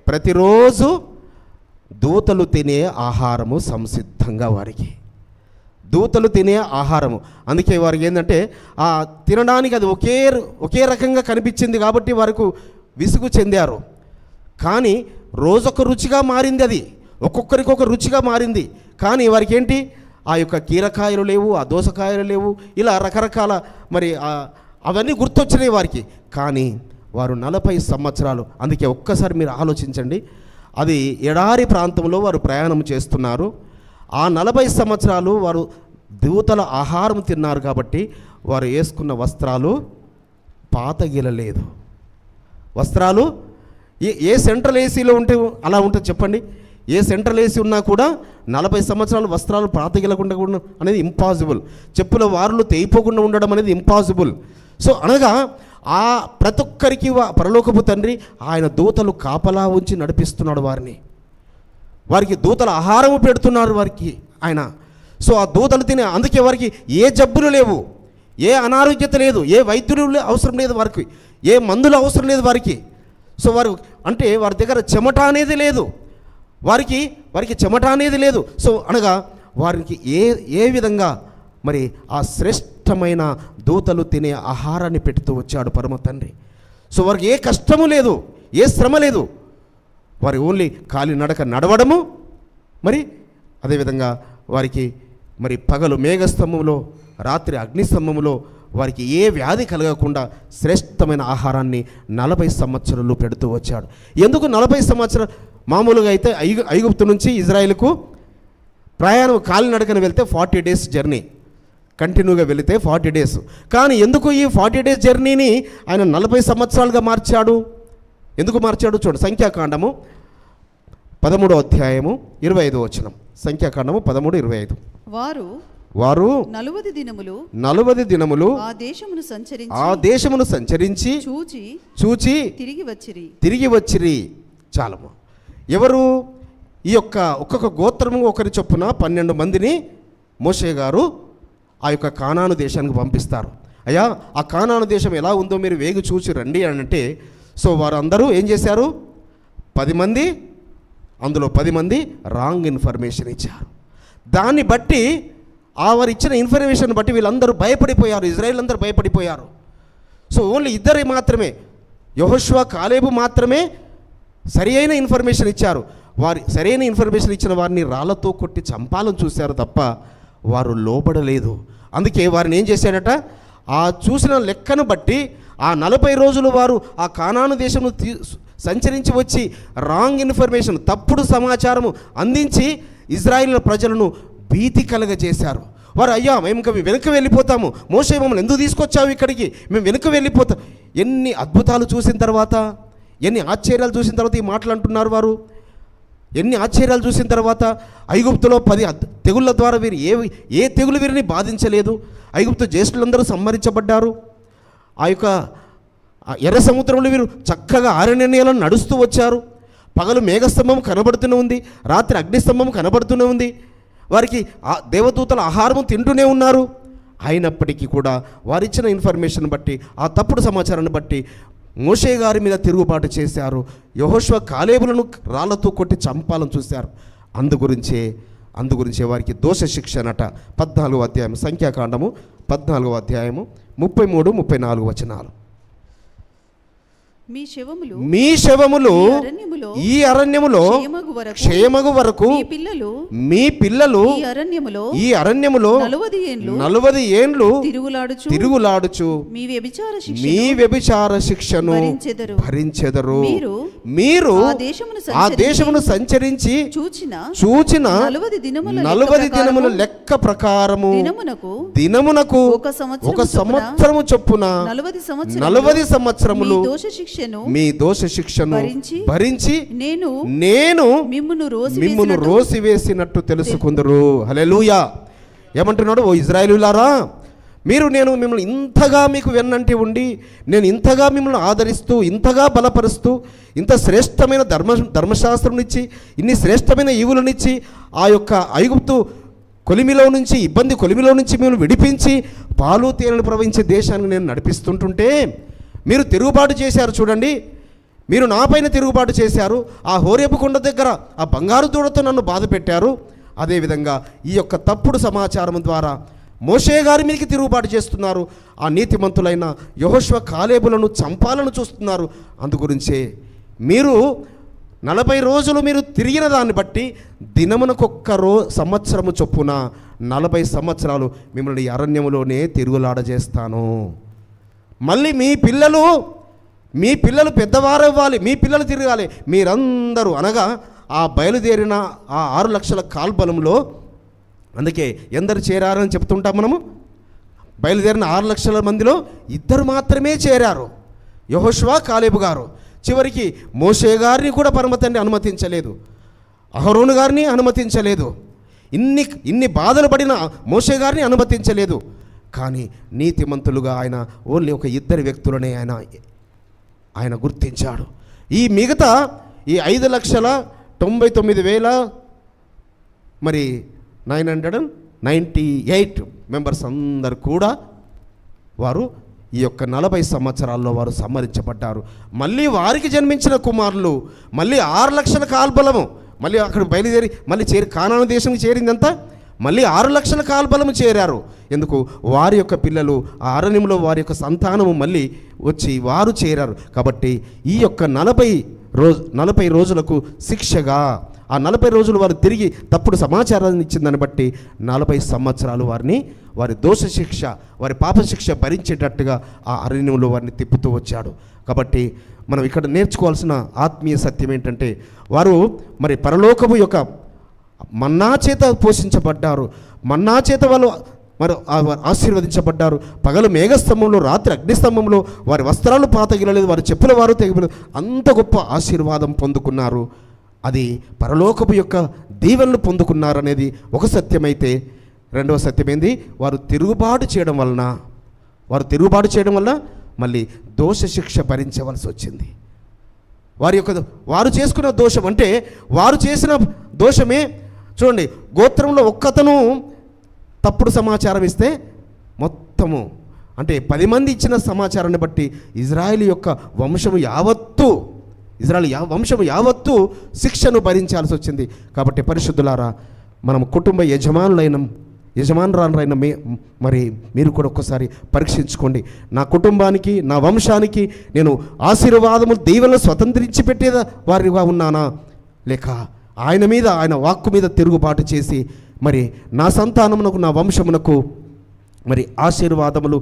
ప్రతిరోజు దూతలు తినే ఆహారము సంసిద్ధంగా, వారికి దూతలు తినే ఆహారము. అందుకే వారికి ఏంటంటే ఆ తినడానికి అది ఒకే రకంగా కనిపించింది కాబట్టి వారికి విసుగు చెందారు. కానీ రోజొక రుచిగా మారింది, అది ఒక్కొక్కరికి రుచిగా మారింది. కానీ వారికి ఏంటి? ఆ యొక్క కీరకాయలు లేవు, ఆ దోసకాయలు లేవు, ఇలా రకరకాల మరి అవన్నీ గుర్తొచ్చినాయి వారికి. కానీ వారు 40 సంవత్సరాలు, అందుకే ఒక్కసారి మీరు ఆలోచించండి, అది ఎడారి ప్రాంతంలో వారు ప్రయాణం చేస్తున్నారు. ఆ 40 సంవత్సరాలు వారు దూతల ఆహారం తిన్నారు కాబట్టి వారు వేసుకున్న వస్త్రాలు పాతగిలలేదు. వస్త్రాలు ఏ సెంట్రల్ ఏసీలో ఉంటే అలా ఉంటుంది చెప్పండి? ఏ సెంట్రల్ ఏసీ ఉన్నా కూడా 40 సంవత్సరాలు వస్త్రాలు పాతగిలకుండా అనేది ఇంపాసిబుల్. చెప్పుల వారులు తెయిపోకుండా ఉండడం అనేది ఇంపాసిబుల్. సో అనగా ఆ ప్రతి ఒక్కరికి పరలోకపు తండ్రి ఆయన దూతలు కాపలా ఉంచి నడిపిస్తున్నాడు వారికి దూతల ఆహారము పెడుతున్నారు వారికి ఆయన. సో ఆ దూతలు తినే అందుకే వారికి ఏ జబ్బులు లేవు, ఏ అనారోగ్యత లేదు, ఏ వైద్యులు అవసరం లేదు వారికి, ఏ మందులు అవసరం లేదు వారికి. సో వారు అంటే వారి దగ్గర చెమట అనేది లేదు, వారికి చెమట అనేది లేదు. సో అనగా వారికి ఏ విధంగా మరి ఆ శ్రేష్టమైన దూతలు తినే ఆహారాన్ని పెడుతూ వచ్చాడు పరమ తండ్రి. సో వారికి ఏ కష్టము లేదు, ఏ శ్రమ లేదు. వారి ఓన్లీ కాలి నడక నడవడము, మరి అదేవిధంగా వారికి మరి పగలు మేఘస్తంభంలో, రాత్రి అగ్నిస్తంభంలో వారికి ఏ వ్యాధి కలగకుండా శ్రేష్టమైన ఆహారాన్ని 40 సంవత్సరాలు పెడుతూ వచ్చాడు. ఎందుకు 40 సంవత్సరాలు? మామూలుగా అయితే ఐగుప్తు నుంచి ఇజ్రాయిల్కు ప్రయాణం కాలినడకన వెళ్తే 40 డేస్ జర్నీ, కంటిన్యూగా వెళితే 40 డేస్. కానీ ఎందుకు ఈ 40 డేస్ జర్నీని ఆయన 40 సంవత్సరాలుగా మార్చాడు? ఎందుకు మార్చాడు? చూడండి, సంఖ్యాకాండము 13వ అధ్యాయము 25వ వచనం. సంఖ్యాకాండము 13:25. వారు 40 దినములు ఆ దేశమును సంచరించి చూచి తిరిగి వచ్చిరి. చాలము. ఎవరు? ఈ యొక్క ఒక్కొక్క గోత్రము ఒకరి చొప్పున 12 మందిని మోషే గారు ఆ యొక్క కానాను దేశానికి పంపిస్తారు. అయ్యా, ఆ కానాను దేశం ఎలా ఉందో మీరు వేగి చూసి రండి అని అంటే, సో వారందరూ ఏం చేశారు? 10 మంది, అందులో 10 మంది రాంగ్ ఇన్ఫర్మేషన్ ఇచ్చారు. దాన్ని బట్టి వారు ఇచ్చిన ఇన్ఫర్మేషన్ బట్టి వీళ్ళందరూ భయపడిపోయారు, ఇజ్రాయేల్ అందరూ భయపడిపోయారు. సో ఓన్లీ ఇద్దరే మాత్రమే, యెహోషువ, కాలేబు మాత్రమే సరి అయిన ఇన్ఫర్మేషన్ ఇచ్చారు. సరైన ఇన్ఫర్మేషన్ ఇచ్చిన వారిని రాళ్లతో కొట్టి చంపాలని చూశారు తప్ప వారు లోబడలేదు. అందుకే వారిని ఏం చేశాడట? ఆ చూసిన లెక్కను బట్టి ఆ 40 రోజులు వారు ఆ కానాను దేశము సంచరించి వచ్చి రాంగ్ ఇన్ఫర్మేషన్, తప్పుడు సమాచారము అందించి ఇజ్రాయిల్ ప్రజలను భీతి కలగజేశారు. వారు అయ్యా మేము వెనుక వెళ్ళిపోతాము, మోషే మమ్మల్ని ఎందుకు తీసుకొచ్చావు ఇక్కడికి, మేము వెనుక వెళ్ళిపోతాం. ఎన్ని అద్భుతాలు చూసిన తర్వాత, ఎన్ని ఆశ్చర్యాలు చూసిన తర్వాత ఈ మాటలు అంటున్నారు వారు. ఎన్ని ఆశ్చర్యాలు చూసిన తర్వాత ఐగుప్తులో 10 తెగుళ్ళ ద్వారా వీరు ఏ తెగులు వీరిని బాధించలేదు. ఐగుప్తు జ్యేష్ఠులందరూ సంహరించబడ్డారు. ఆ యొక్క ఎర్ర సముద్రంలో వీరు చక్కగా ఆరణ్యాలను నడుస్తూ వచ్చారు. పగలు మేఘస్తంభం కనబడుతూనే ఉంది, రాత్రి అగ్నిస్తంభం కనబడుతూనే ఉంది. వారికి దేవదూతల ఆహారము తింటూనే ఉన్నారు. అయినప్పటికీ కూడా వారిచ్చిన ఇన్ఫర్మేషన్ బట్టి, ఆ తప్పుడు సమాచారాన్ని బట్టి మోషే గారి మీద తిరుగుబాటు చేశారు. యెహోషువ, కాలేబులను రాళ్లతో కొట్టి చంపాలని చూశారు. అందుగురించే వారికి దోష శిక్షనట. 14వ అధ్యాయం, సంఖ్యాకాండము 14వ అధ్యాయము 33-34 వచనాలు. మీ శవములు ఈ అరణ్యములో క్షేమగు వరకు మీ పిల్లలు ఈ అరణ్యములో 40 ఏండ్లు తిరుగులాడుచు మీ వ్యభిచార శిక్షను భరించెదరు. మీరు ఆ దేశమును సంచరించి చూచిన 40 దినముల లెక్క ప్రకారము దినమునకు 1 సంవత్సరము చొప్పున 40 సంవత్సరములు మీ దోష శిక్షను భరించి నేను మిమ్మును రోసివేసినట్టు తెలుసుకుందరు. హల్లెలూయా. ఏమంటున్నాడు? ఓ ఇజ్రాయేలులారా, నేను మిమ్మల్ని ఇంతగా మీకు వెన్నంటి ఉండి, నేను ఇంతగా మిమ్మల్ని ఆదరిస్తూ, ఇంతగా బలపరుస్తూ, ఇంత శ్రేష్టమైన ధర్మశాస్త్రం ఇచ్చి, ఇన్ని శ్రేష్టమైన ఈవులనిచ్చి, ఆ యొక్క ఐగుప్తు కొలిమిలో నుంచి, ఇబ్బంది కొలిమిలో నుంచి మిమ్మల్ని విడిపించి పాలు తేనెలు ప్రవహించే దేశాన్ని నేను నడిపిస్తుంటుంటే మీరు తిరుగుబాటు చేశారు. చూడండి, మీరు నాపైన తిరుగుబాటు చేశారు. ఆ హోరేబు కొండ దగ్గర ఆ బంగారు దూడతో నన్ను బాధ పెట్టారు. అదేవిధంగా ఈ యొక్క తప్పుడు సమాచారం ద్వారా మోషే గారి మీదకి తిరుగుబాటు చేస్తున్నారు. ఆ నీతిమంతులైన యెహోషువ, కాలేబులను చంపాలని చూస్తున్నారు. అందుగురించే మీరు 40 రోజులు మీరు తిరిగిన దాన్ని బట్టి దినమునకొక్క సంవత్సరము చొప్పున 40 సంవత్సరాలు మిమ్మల్ని అరణ్యములోనే తిరుగులాడజేస్తాను. మళ్ళీ మీ పిల్లలు పెద్దవారు అవ్వాలి, మీ పిల్లలు తిరగాలి. మీరందరూ అనగా ఆ బయలుదేరిన ఆ 6 లక్షల కాల్బలంలో అందుకే ఎందరు చేరారని చెప్తుంటాం మనము. బయలుదేరిన 6 లక్షల మందిలో 2 మాత్రమే చేరారు, యెహోషువ కాలేబు గారు. చివరికి మోషే గారిని కూడా పరమ తండ్రి అనుమతించలేదు, అహరోను గారిని అనుమతించలేదు, ఇన్ని బాధలు పడిన మోషే గారిని అనుమతించలేదు. కానీ నీతిమంతులుగా ఆయన ఓన్లీ ఒక 2 వ్యక్తులనే ఆయన గుర్తించాడు. ఈ మిగతా ఈ 5,99,000 మరి 998 మెంబర్స్ అందరు కూడా వారు ఈ యొక్క 40 సంవత్సరాల్లో వారు సంహరించబడ్డారు. మళ్ళీ వారికి జన్మించిన కుమారులు మళ్ళీ 6 లక్షల కాల్బలము, మళ్ళీ అక్కడ బయలుదేరి మళ్ళీ కానాను దేశంకి చేరిందంతా మళ్ళీ 6 లక్షల కాల్బలము చేరారు. ఎందుకు? వారి యొక్క పిల్లలు ఆ అరణ్యంలో వారి యొక్క సంతానము మళ్ళీ వచ్చి వారు చేరారు. కాబట్టి ఈ యొక్క 40 రోజులకు శిక్షగా ఆ 40 రోజులు వారు తిరిగి తప్పుడు సమాచారాన్ని ఇచ్చిందని బట్టి 40 సంవత్సరాలు వారి దోష శిక్ష, వారి పాప శిక్ష భరించేటట్టుగా ఆ అరణ్యంలో వారిని తిప్పుతూ వచ్చాడు. కాబట్టి మనం ఇక్కడ నేర్చుకోవాల్సిన ఆత్మీయ సత్యం ఏంటంటే, వారు మరి పరలోకము యొక్క మన్నా చేత పోషించబడ్డారు, మన్నా చేత వాళ్ళు మరి ఆశీర్వదించబడ్డారు. పగలు మేఘస్తంభంలో, రాత్రి అగ్నిస్తంభంలో వారి వస్త్రాలు పాతగిలలేదు, వారి చెప్పుల వారు తెగిపోలేదు. అంత గొప్ప ఆశీర్వాదం పొందుకున్నారు. అది పరలోకపు యొక్క దీవెనలు పొందుకున్నారనేది ఒక సత్యమైతే, రెండవ సత్యమైంది వారు తిరుగుబాటు చేయడం వల్ల మళ్ళీ దోష శిక్ష భరించవలసి వచ్చింది. వారు చేసుకున్న దోషం అంటే వారు చేసిన దోషమే. చూడండి, గోత్రంలో ఒక్కతను తప్పుడు సమాచారం ఇస్తే మొత్తము అంటే 10 మంది ఇచ్చిన సమాచారాన్ని బట్టి ఇజ్రాయేల్ యొక్క వంశము యావత్తు శిక్షను భరించాల్సి వచ్చింది. కాబట్టి పరిశుద్ధులారా, మనం కుటుంబ యజమానురాలైన మరి మీరు కూడా ఒక్కసారి పరీక్షించుకోండి. నా కుటుంబానికి, నా వంశానికి నేను ఆశీర్వాదము దీవెనలు స్వతంత్రించి పెట్టే వారిగా ఉన్నానా, లేక ఆయన వాక్కు మీద తిరుగుబాటు చేసి మరి నా సంతానమునకు, నా వంశమునకు మరి ఆశీర్వాదములు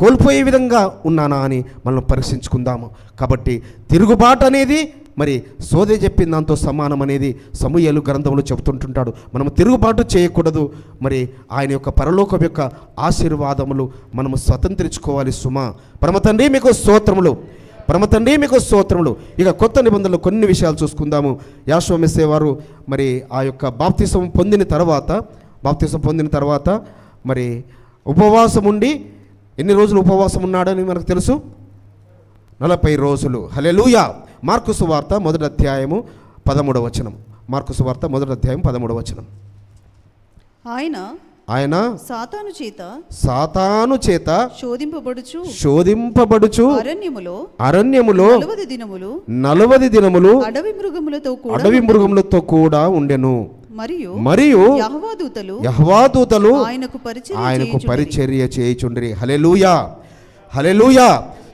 కోల్పోయే విధంగా ఉన్నానా అని మనం పరీక్షించుకుందాము. కాబట్టి తిరుగుబాటు అనేది మరి సోదె చెప్పిన దాంతో సమానం అనేది సమూయేలు గ్రంథంలో చెబుతుంటుంటాడు. మనం తిరుగుబాటు చేయకూడదు. మరి ఆయన యొక్క పరలోకం యొక్క ఆశీర్వాదములు మనము స్వతంత్రించుకోవాలి. సుమా పరమ తండ్రి మీకు స్తోత్రములు. ఇక కొత్త నిబంధనలు కొన్ని విషయాలు చూసుకుందాము. యాషోవ మెస్సే వారు మరి ఆ యొక్క బాప్తిసం పొందిన తర్వాత మరి ఉపవాసం ఉండి ఎన్ని రోజులు ఉపవాసం ఉన్నాడని మనకు తెలుసు? 40 రోజులు. హల్లెలూయా. మార్కు సువార్త 1వ అధ్యాయము 13వ వచనం. మార్కు సువార్త 1వ అధ్యాయం 13వ వచనం. ఆయన సాతాను చేత శోధింపబడుచు అరణ్యములో 40 దినములు అడవి మృగములతో కూడా ఉండెను. మరియు యెహోవాదూతలు ఆయనకు పరిచర్య చేయుచుండిరి. హల్లెలూయా.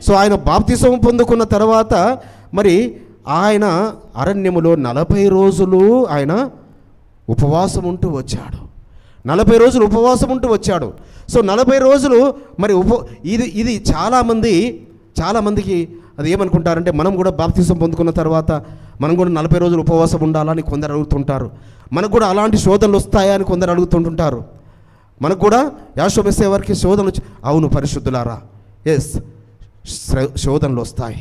సో ఆయన బాప్తిసం పొందుకున్న తర్వాత మరి ఆయన అరణ్యములో 40 రోజులు ఆయన ఉపవాసం ఉంటూ వచ్చాడు. 40 రోజులు ఉపవాసం ఉంటూ వచ్చాడు. సో 40 రోజులు మరి ఇది చాలామందికి అది ఏమనుకుంటారంటే, మనం కూడా బాప్తిసం పొందుకున్న తర్వాత మనం కూడా 40 రోజులు ఉపవాసం ఉండాలని కొందరు అడుగుతుంటారు. మనకు కూడా అలాంటి శోధనలు వస్తాయా అని కొందరు అడుగుతుంటుంటారు. మనకు కూడా యాషోవ మెస్సే వారికి శోధనలు అవును పరిశుద్ధులారా, శోధనలు వస్తాయి.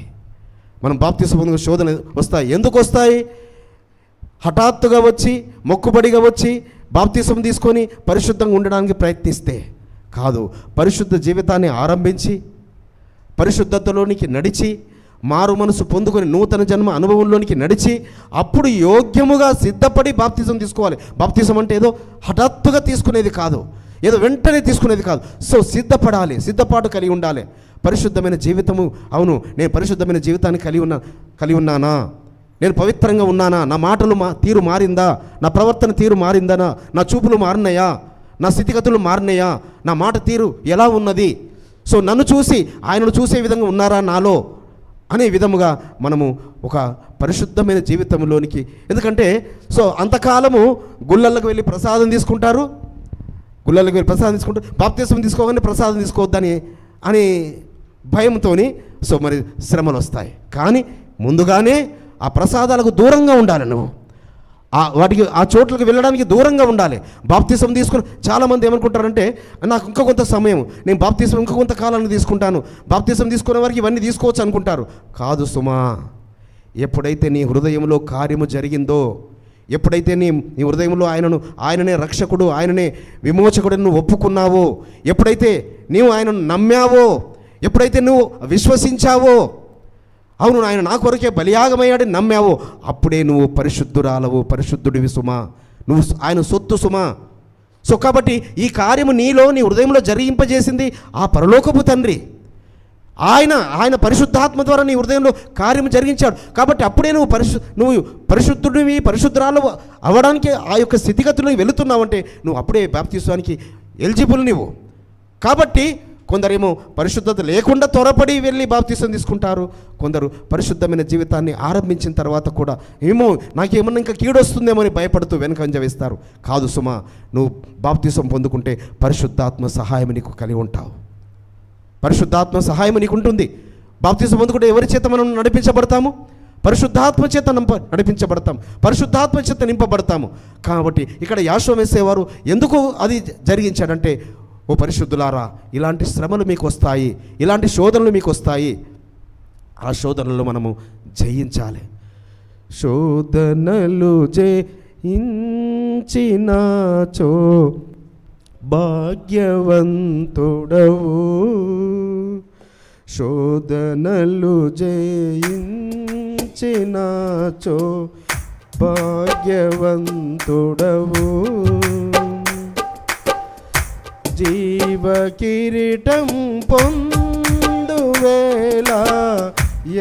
మనం బాప్తిసం పొందుకున్న శోధన వస్తాయి. ఎందుకు వస్తాయి? హఠాత్తుగా వచ్చి, మొక్కుబడిగా వచ్చి బాప్తిసం తీసుకొని పరిశుద్ధంగా ఉండడానికి ప్రయత్నిస్తే కాదు. పరిశుద్ధ జీవితాన్ని ఆరంభించి పరిశుద్ధతలోనికి నడిచి మారు మనసు పొందుకొని నూతన జన్మ అనుభవంలోనికి నడిచి అప్పుడు యోగ్యముగా సిద్ధపడి బాప్తిజం తీసుకోవాలి. బాప్తిజం అంటే ఏదో హఠాత్తుగా తీసుకునేది కాదు, ఏదో వెంటనే తీసుకునేది కాదు. సో సిద్ధపాటు కలిగి ఉండాలి. పరిశుద్ధమైన జీవితము, అవును నేను పరిశుద్ధమైన జీవితాన్ని కలిగి ఉన్నానా, నేను పవిత్రంగా ఉన్నానా, నా మాటలు తీరు మారిందా, నా ప్రవర్తన తీరు మారిందా, నా చూపులు మారినాయా, నా స్థితిగతులు మారినాయా, నా మాట తీరు ఎలా ఉన్నది, సో నన్ను చూసి ఆయనను చూసే విధంగా ఉన్నారా నాలో అనే విధముగా మనము ఒక పరిశుద్ధమైన జీవితంలోనికి. ఎందుకంటే సో అంతకాలము గుళ్ళలకు వెళ్ళి ప్రసాదం తీసుకుంటారు, బాప్తిసం తీసుకోగానే ప్రసాదం తీసుకోవద్దని అని భయంతో సో మరి శ్రమలు వస్తాయి. కానీ ముందుగానే ఆ ప్రసాదాలకు దూరంగా ఉండాలి. నువ్వు వాటికి ఆ చోట్లకు వెళ్ళడానికి దూరంగా ఉండాలి. బాప్తిసం తీసుకుని చాలామంది ఏమనుకుంటారంటే, నాకు ఇంకా కొంత సమయం, నేను బాప్తిసం ఇంకా కొంత కాలాన్ని తీసుకుంటాను, బాప్తిసం తీసుకునే వారికి ఇవన్నీ తీసుకోవచ్చు అనుకుంటారు. కాదు సుమా, ఎప్పుడైతే నీ హృదయంలో కార్యము జరిగిందో, ఎప్పుడైతే నీ హృదయంలో ఆయననే రక్షకుడు, ఆయననే విమోచకుడు నువ్వు ఒప్పుకున్నావో, ఎప్పుడైతే నీవు ఆయనను నమ్మావో, ఎప్పుడైతే నువ్వు విశ్వసించావో, అవును ఆయన నా కొరకే బలియాగమయ్యాడని నమ్మావో, అప్పుడే నువ్వు పరిశుద్ధురాలవు, పరిశుద్ధుడివి సుమా, నువ్వు ఆయన సొత్తు సుమా. సో కాబట్టి ఈ కార్యము నీలో, నీ హృదయంలో జరిగింపజేసింది ఆ పరలోకపు తండ్రి. ఆయన పరిశుద్ధాత్మ ద్వారా నీ హృదయంలో కార్యము జరిగించాడు. కాబట్టి అప్పుడే నువ్వు పరిశుద్ధుడివి, పరిశుద్ధురాలు అవ్వడానికి ఆ యొక్క స్థితిగతుల్లో వెళుతున్నావంటే నువ్వు అప్పుడే బాప్తిస్వానికి ఎలిజిబుల్ నువ్వు. కాబట్టి కొందరేమో పరిశుద్ధత లేకుండా త్వరపడి వెళ్ళి బాప్తిసం తీసుకుంటారు, కొందరు పరిశుద్ధమైన జీవితాన్ని ఆరంభించిన తర్వాత కూడా ఏమో నాకేమన్నా ఇంకా కీడొస్తుందేమో అని భయపడుతూ వెనకంజ వేస్తారు. కాదు సుమా, నువ్వు బాప్తిసం పొందుకుంటే పరిశుద్ధాత్మ సహాయం నీకు కలిగి ఉంటావు, పరిశుద్ధాత్మ సహాయం నీకు ఉంటుంది. బాప్తిసం పొందుకుంటే ఎవరి చేత మనం నడిపించబడతాము? పరిశుద్ధాత్మ చేత నడిపించబడతాం, పరిశుద్ధాత్మ చేత నింపబడతాము. కాబట్టి ఇక్కడ యాషోవ మెస్సేవారు ఎందుకు అది జరిగించాడంటే, ఓ పరిశుద్ధులారా, ఇలాంటి శ్రమలు మీకు వస్తాయి, ఇలాంటి శోధనలు మీకు వస్తాయి, ఆ శోధనలు మనము జయించాలి. శోధనలు జయించినాచో భాగ్యవంతుడవు, శోధనలు జయించినాచో భాగ్యవంతుడవు, జీవ కిరీటం పొందువేళ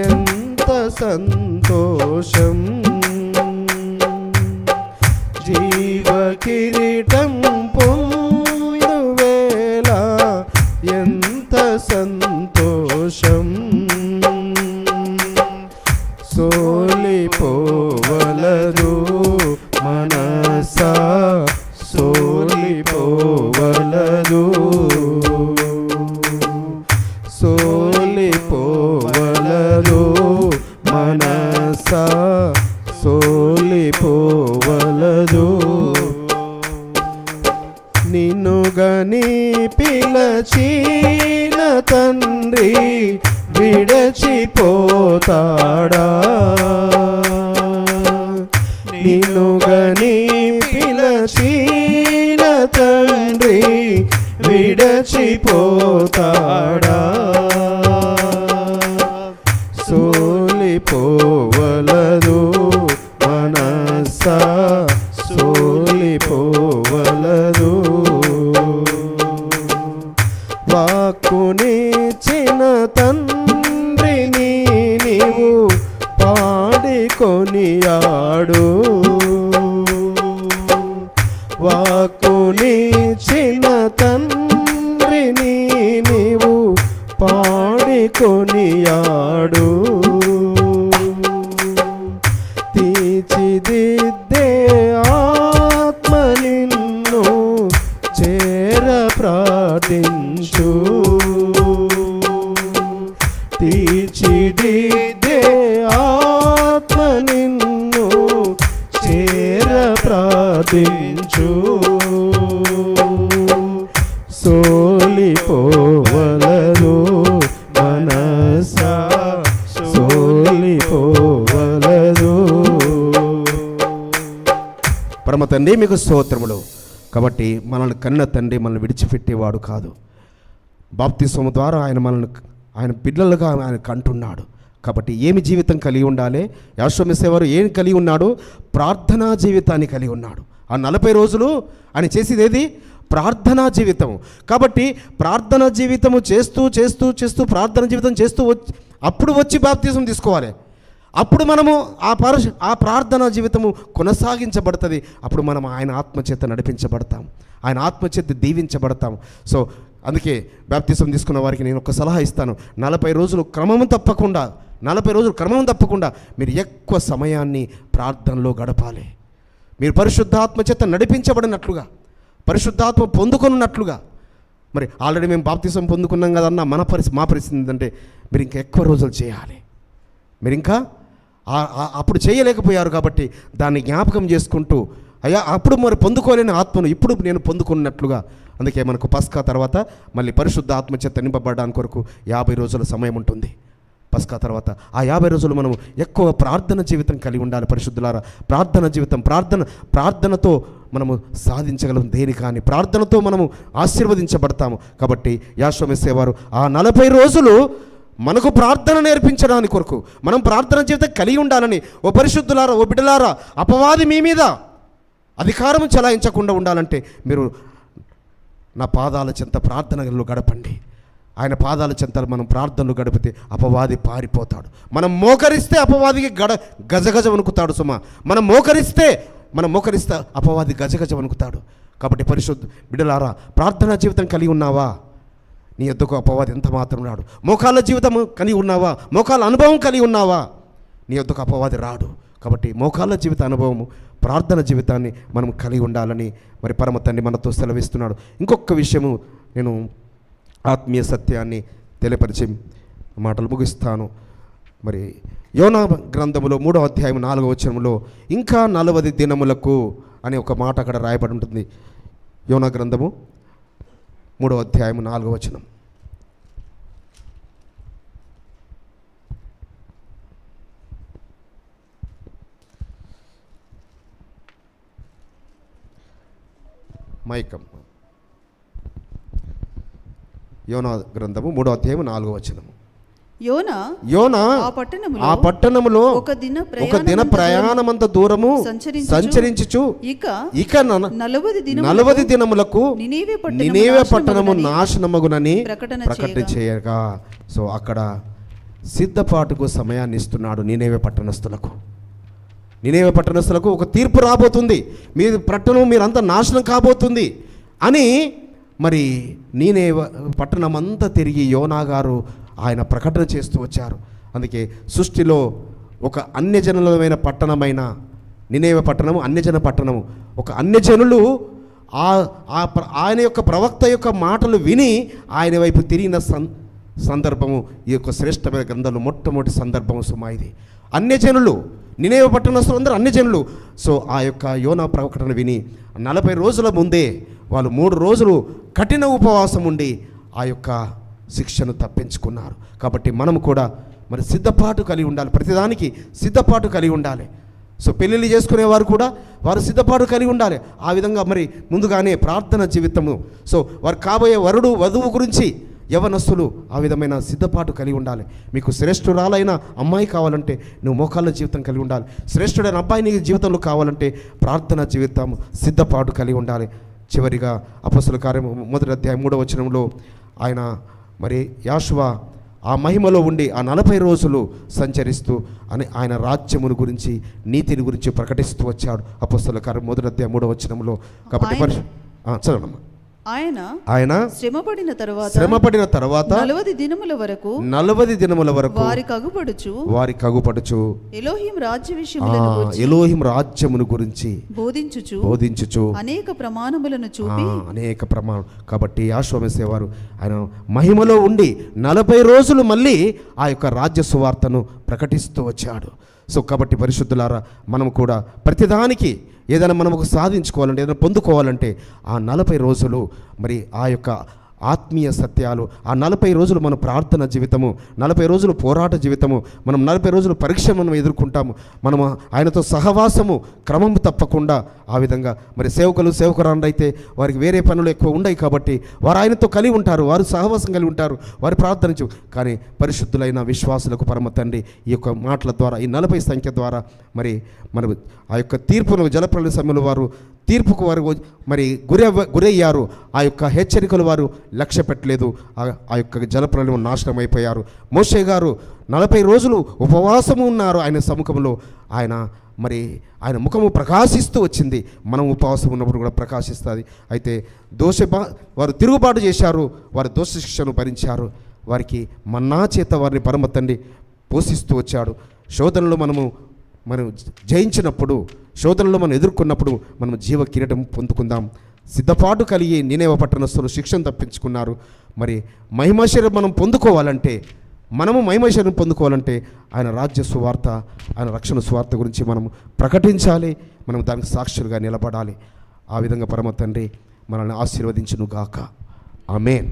ఎంత సంతోషం, జీవ కిరీటం పొందువేళ ఎంత సంతోషం, సోలిపోవలదు మనసా, సోలిపోవలదు, సోలిపోవలదు మనసా, సోలిపోవలదు, నిన్ను గని పిలచిన తండ్రి విడచిపోతాడా, నిన్ను గని పిలచిన తండ్రి విడచిపోతాడా, సోలిపోవలదు మనసా, సోలిపోవలదు, వాక్కునిచ్చిన తండ్రిని నీవు పాడికొనియాడు, వాక్కునిచ్చిన తండ్రిని నీవు పాడికొనియాడు, తీర్చిదిద్దే ఆత్మ నిన్ను చేర ప్రార్థించు, తీర్చిదిద్దే ఆత్మ నిన్ను చేర ప్రార్థించు, సోలిపోవలదు మనసా, సోలిపోవలదు. పరమ తండ్రి మీకు స్తోత్రములు. కాబట్టి మనల్ని కన్న తండ్రి మనల్ని విడిచిపెట్టేవాడు కాదు. బాప్తిస్వము ద్వారా ఆయన పిల్లలుగా ఆయన కంటున్నాడు. కాబట్టి ఏమి జీవితం కలిగి ఉండాలి? యాషోవ మెస్సేవారు ఏం కలిగి ఉన్నాడు? ప్రార్థనా జీవితాన్ని కలిగి ఉన్నాడు. ఆ 40 రోజులు ఆయన చేసేది ఏది? ప్రార్థనా జీవితము. కాబట్టి ప్రార్థనా జీవితము చేస్తూ చేస్తూ చేస్తూ ప్రార్థన జీవితం చేస్తూ అప్పుడు వచ్చి బాప్తిసం తీసుకోవాలి. అప్పుడు మనము ఆ ప్రార్థనా జీవితము కొనసాగించబడుతుంది. అప్పుడు మనం ఆయన ఆత్మచేత నడిపించబడతాం, ఆయన ఆత్మచేత దీవించబడతాం. సో అందుకే బాప్తిసం తీసుకున్న వారికి నేను ఒక సలహా ఇస్తాను. 40 రోజులు క్రమం తప్పకుండా మీరు ఎక్కువ సమయాన్ని ప్రార్థనలో గడపాలి. మీరు పరిశుద్ధాత్మ చేత నడిపించబడినట్లుగా, పరిశుద్ధాత్మ పొందుకున్నట్లుగా. మరి ఆల్రెడీ మేము బాప్తిసం పొందుకున్నాం కదన్న మా పరిస్థితి ఏంటంటే మీరు ఇంకా ఎక్కువ రోజులు చేయాలి. మీరు ఇంకా అప్పుడు చేయలేకపోయారు కాబట్టి దాన్ని జ్ఞాపకం చేసుకుంటూ అయ్యా అప్పుడు మరి పొందుకోలేని ఆత్మను ఇప్పుడు నేను పొందుకున్నట్లుగా, అందుకే మనకు పస్కా తర్వాత మళ్ళీ పరిశుద్ధ ఆత్మ చేత నింపబడడానికి కొరకు 50 రోజుల సమయం ఉంటుంది. పస్కా తర్వాత ఆ 50 రోజులు మనం ఎక్కువ ప్రార్థన జీవితం కలిగి ఉండాలి. పరిశుద్ధులారా, ప్రార్థన జీవితం, ప్రార్థనతో మనము సాధించగలం దేని కానీ, ప్రార్థనతో మనము ఆశీర్వదించబడతాము. కాబట్టి యాషోవ మెస్సీయ వారు ఆ 40 రోజులు మనకు ప్రార్థన నేర్పించడానికి కొరకు, మనం ప్రార్థన జీవితం కలిగి ఉండాలని, ఓ పరిశుద్ధులారా, ఓ బిడ్డలారా, అపవాది మీ మీద అధికారం చెలాయించకుండా ఉండాలంటే మీరు నా పాదాల చెంత ప్రార్థనలు గడపండి. ఆయన పాదాల చెంతలు మనం ప్రార్థనలు గడిపితే అపవాది పారిపోతాడు. మనం మోకరిస్తే అపవాదికి గజగజ వణుకుతాడు సుమా. మనం మోకరిస్తే అపవాది గజగజ వణుకుతాడు. కాబట్టి పరిశుద్ధ బిడ్డలారా, ప్రార్థనా జీవితం కలిగి ఉన్నావా? నీ యొద్దకు అపవాది ఎంత మాత్రం రాడు. మోకాళ్ళ జీవితం కలిగి ఉన్నావా? మోకాళ్ళ అనుభవం కలిగి ఉన్నావా? నీ యొద్దకు అపవాది రాడు. కాబట్టి మోకాళ్ళ జీవిత అనుభవము, ప్రార్థన జీవితాన్ని మనం కలిగి ఉండాలని మరి పరమ తండ్రి మనతో సెలవిస్తున్నాడు. ఇంకొక విషయము నేను ఆత్మీయ సత్యాన్ని తెలియపరిచి మాటలు ముగిస్తాను. మరి యోనా గ్రంథములో 3వ అధ్యాయం 4వ వచనములో ఇంకా 40 దినములకు అనే ఒక మాట అక్కడ రాయబడి ఉంటుంది. యోనా గ్రంథము 3వ అధ్యాయం 4వ వచనం. మైకం యోనా గ్రంథము 3వ అధ్యాయం 4వ వచనము. యోనా ఆ పట్టణములో ఒక దిన ప్రయాణమంత దూరము సంచరించుచు ఇక 40 దినములకు నినీవే పట్టణము నాశనమగునని ప్రకటన చేయగా, సో అక్కడ సిద్ధపాటుకు సమయాన్ని ఇస్తున్నాడు. నినీవే పట్టణస్థులకు ఒక తీర్పు రాబోతుంది. మీ పట్టణం మీరంతా నాశనం కాబోతుంది అని మరి నీనేవ పట్టణం అంతా తిరిగి యోనా గారు ఆయన ప్రకటన చేస్తూ వచ్చారు. అందుకే సృష్టిలో ఒక అన్యజనులమైన పట్టణమైన నీనేవ పట్టణము అన్యజన పట్టణము. ఒక అన్యజనులు ఆయన యొక్క ప్రవక్త యొక్క మాటలు విని ఆయన వైపు తిరిగిన సందర్భము ఈ యొక్క శ్రేష్టమైన గ్రంథంలో మొట్టమొదటి సందర్భము సుమా ఇది. అన్యజనులు, నీనేవ పట్టణస్థులు అందరూ అన్యజనులు. సో ఆ యొక్క యోనా ప్రకటన విని 40 రోజుల ముందే వాళ్ళు 3 రోజులు కఠిన ఉపవాసం ఉండి ఆ యొక్క శిక్షను తప్పించుకున్నారు. కాబట్టి మనం కూడా మరి సిద్ధపాటు కలిగి ఉండాలి. ప్రతిదానికి సిద్ధపాటు కలిగి ఉండాలి. సో పెళ్ళిళ్ళు చేసుకునేవారు కూడా వారు సిద్ధపాటు కలిగి ఉండాలి. ఆ విధంగా మరి ముందుగానే ప్రార్థన జీవితము, సో వారు కాబోయే వరుడు వధువు గురించి యవనస్తులు ఆ విధమైన సిద్ధపాటు కలిగి ఉండాలి. మీకు శ్రేష్ఠురాలైన అమ్మాయి కావాలంటే నువ్వు మోకాళ్ళ జీవితం కలిగి ఉండాలి. శ్రేష్ఠుడైన అబ్బాయి నీ జీవితంలో కావాలంటే ప్రార్థన జీవితం సిద్ధపాటు కలిగి ఉండాలి. చివరిగా అపొస్తలుల కార్యము 1వ అధ్యాయం 3వ వచనంలో ఆయన మరి యాషువ ఆ మహిమలో ఉండి ఆ 40 రోజులు సంచరిస్తూ అని ఆయన రాజ్యమును గురించి, నీతిని గురించి ప్రకటిస్తూ వచ్చాడు. అపొస్తలుల కార్యము 1వ అధ్యాయం 3వ వచనంలో. కాబట్టి చదవమ్మా. ఆయన శ్రమపడిన తరువాత 40 దినముల వరకు వారి కగుపడుచు ఎలోహిం రాజ్యమును గురించి బోధించుచు అనేక ప్రమాణములను చూపి కాబట్టి యాషోవ మెస్సీయ వారు ఆయన మహిమలో ఉండి 40 రోజులు మళ్ళీ ఆ యొక్క రాజ్య సువార్తను ప్రకటిస్తూ వచ్చాడు. సో కాబట్టి పరిశుద్ధులారా, మనం కూడా ప్రతిదానికి ఏదైనా మనం సాధించుకోవాలంటే, ఏదైనా పొందుకోవాలంటే ఆ 40 రోజులు మరి ఆ యొక్క ఆత్మీయ సత్యాలు, ఆ 40 రోజులు మన ప్రార్థన జీవితము, 40 రోజులు పోరాట జీవితము, మనం 40 రోజులు పరీక్ష మనం ఎదుర్కొంటాము. మనము ఆయనతో సహవాసము క్రమము తప్పకుండా ఆ విధంగా మరి సేవకురాండ్రు అయితే వారికి వేరే పనులు ఎక్కువ ఉండవు కాబట్టి వారు ఆయనతో కలిగి ఉంటారు, వారు సహవాసం కలిగి ఉంటారు, వారు ప్రార్థన. కానీ పరిశుద్ధులైన విశ్వాసులకు పరమ తండ్రి ఈ యొక్క మాటల ద్వారా, ఈ 40 సంఖ్య ద్వారా మరి మన ఆ యొక్క తీర్పును జలప్రలయ సమయంలో వారు తీర్పుకు వారు మరి గురయ్యారు. ఆ యొక్క హెచ్చరికలు వారు లక్ష్య పెట్టలేదు. ఆ యొక్క జలప్రలయం నాశనం అయిపోయారు. మోషే గారు 40 రోజులు ఉపవాసము ఉన్నారు ఆయన సముఖంలో. ఆయన ముఖము ప్రకాశిస్తూ వచ్చింది. మనం ఉపవాసం ఉన్నప్పుడు కూడా ప్రకాశిస్తుంది. అయితే వారు తిరుగుబాటు చేశారు, వారి దోష శిక్షను భరించారు. వారికి మన్నా చేత వారిని పరమ తండ్రి పోషిస్తూ వచ్చాడు. శోధనలో మనం జయించినప్పుడు, శోధనలో మనం ఎదుర్కొన్నప్పుడు మనం జీవ కిరీటం పొందుకుందాం. సిద్ధపాటు కలిగి నీనేవ పట్టణస్థులు శిక్షను తప్పించుకున్నారు. మరి మహిమ శరీరం మనం పొందుకోవాలంటే మనము మహిమైశ్వర్యం పొందుకోవాలంటే ఆయన రాజ్య సువార్త, ఆయన రక్షణ సువార్త గురించి మనం ప్రకటించాలి, మనం దానికి సాక్షులుగా నిలబడాలి. ఆ విధంగా పరమ తండ్రి మనల్ని ఆశీర్వదించును గాక. ఆమేన్.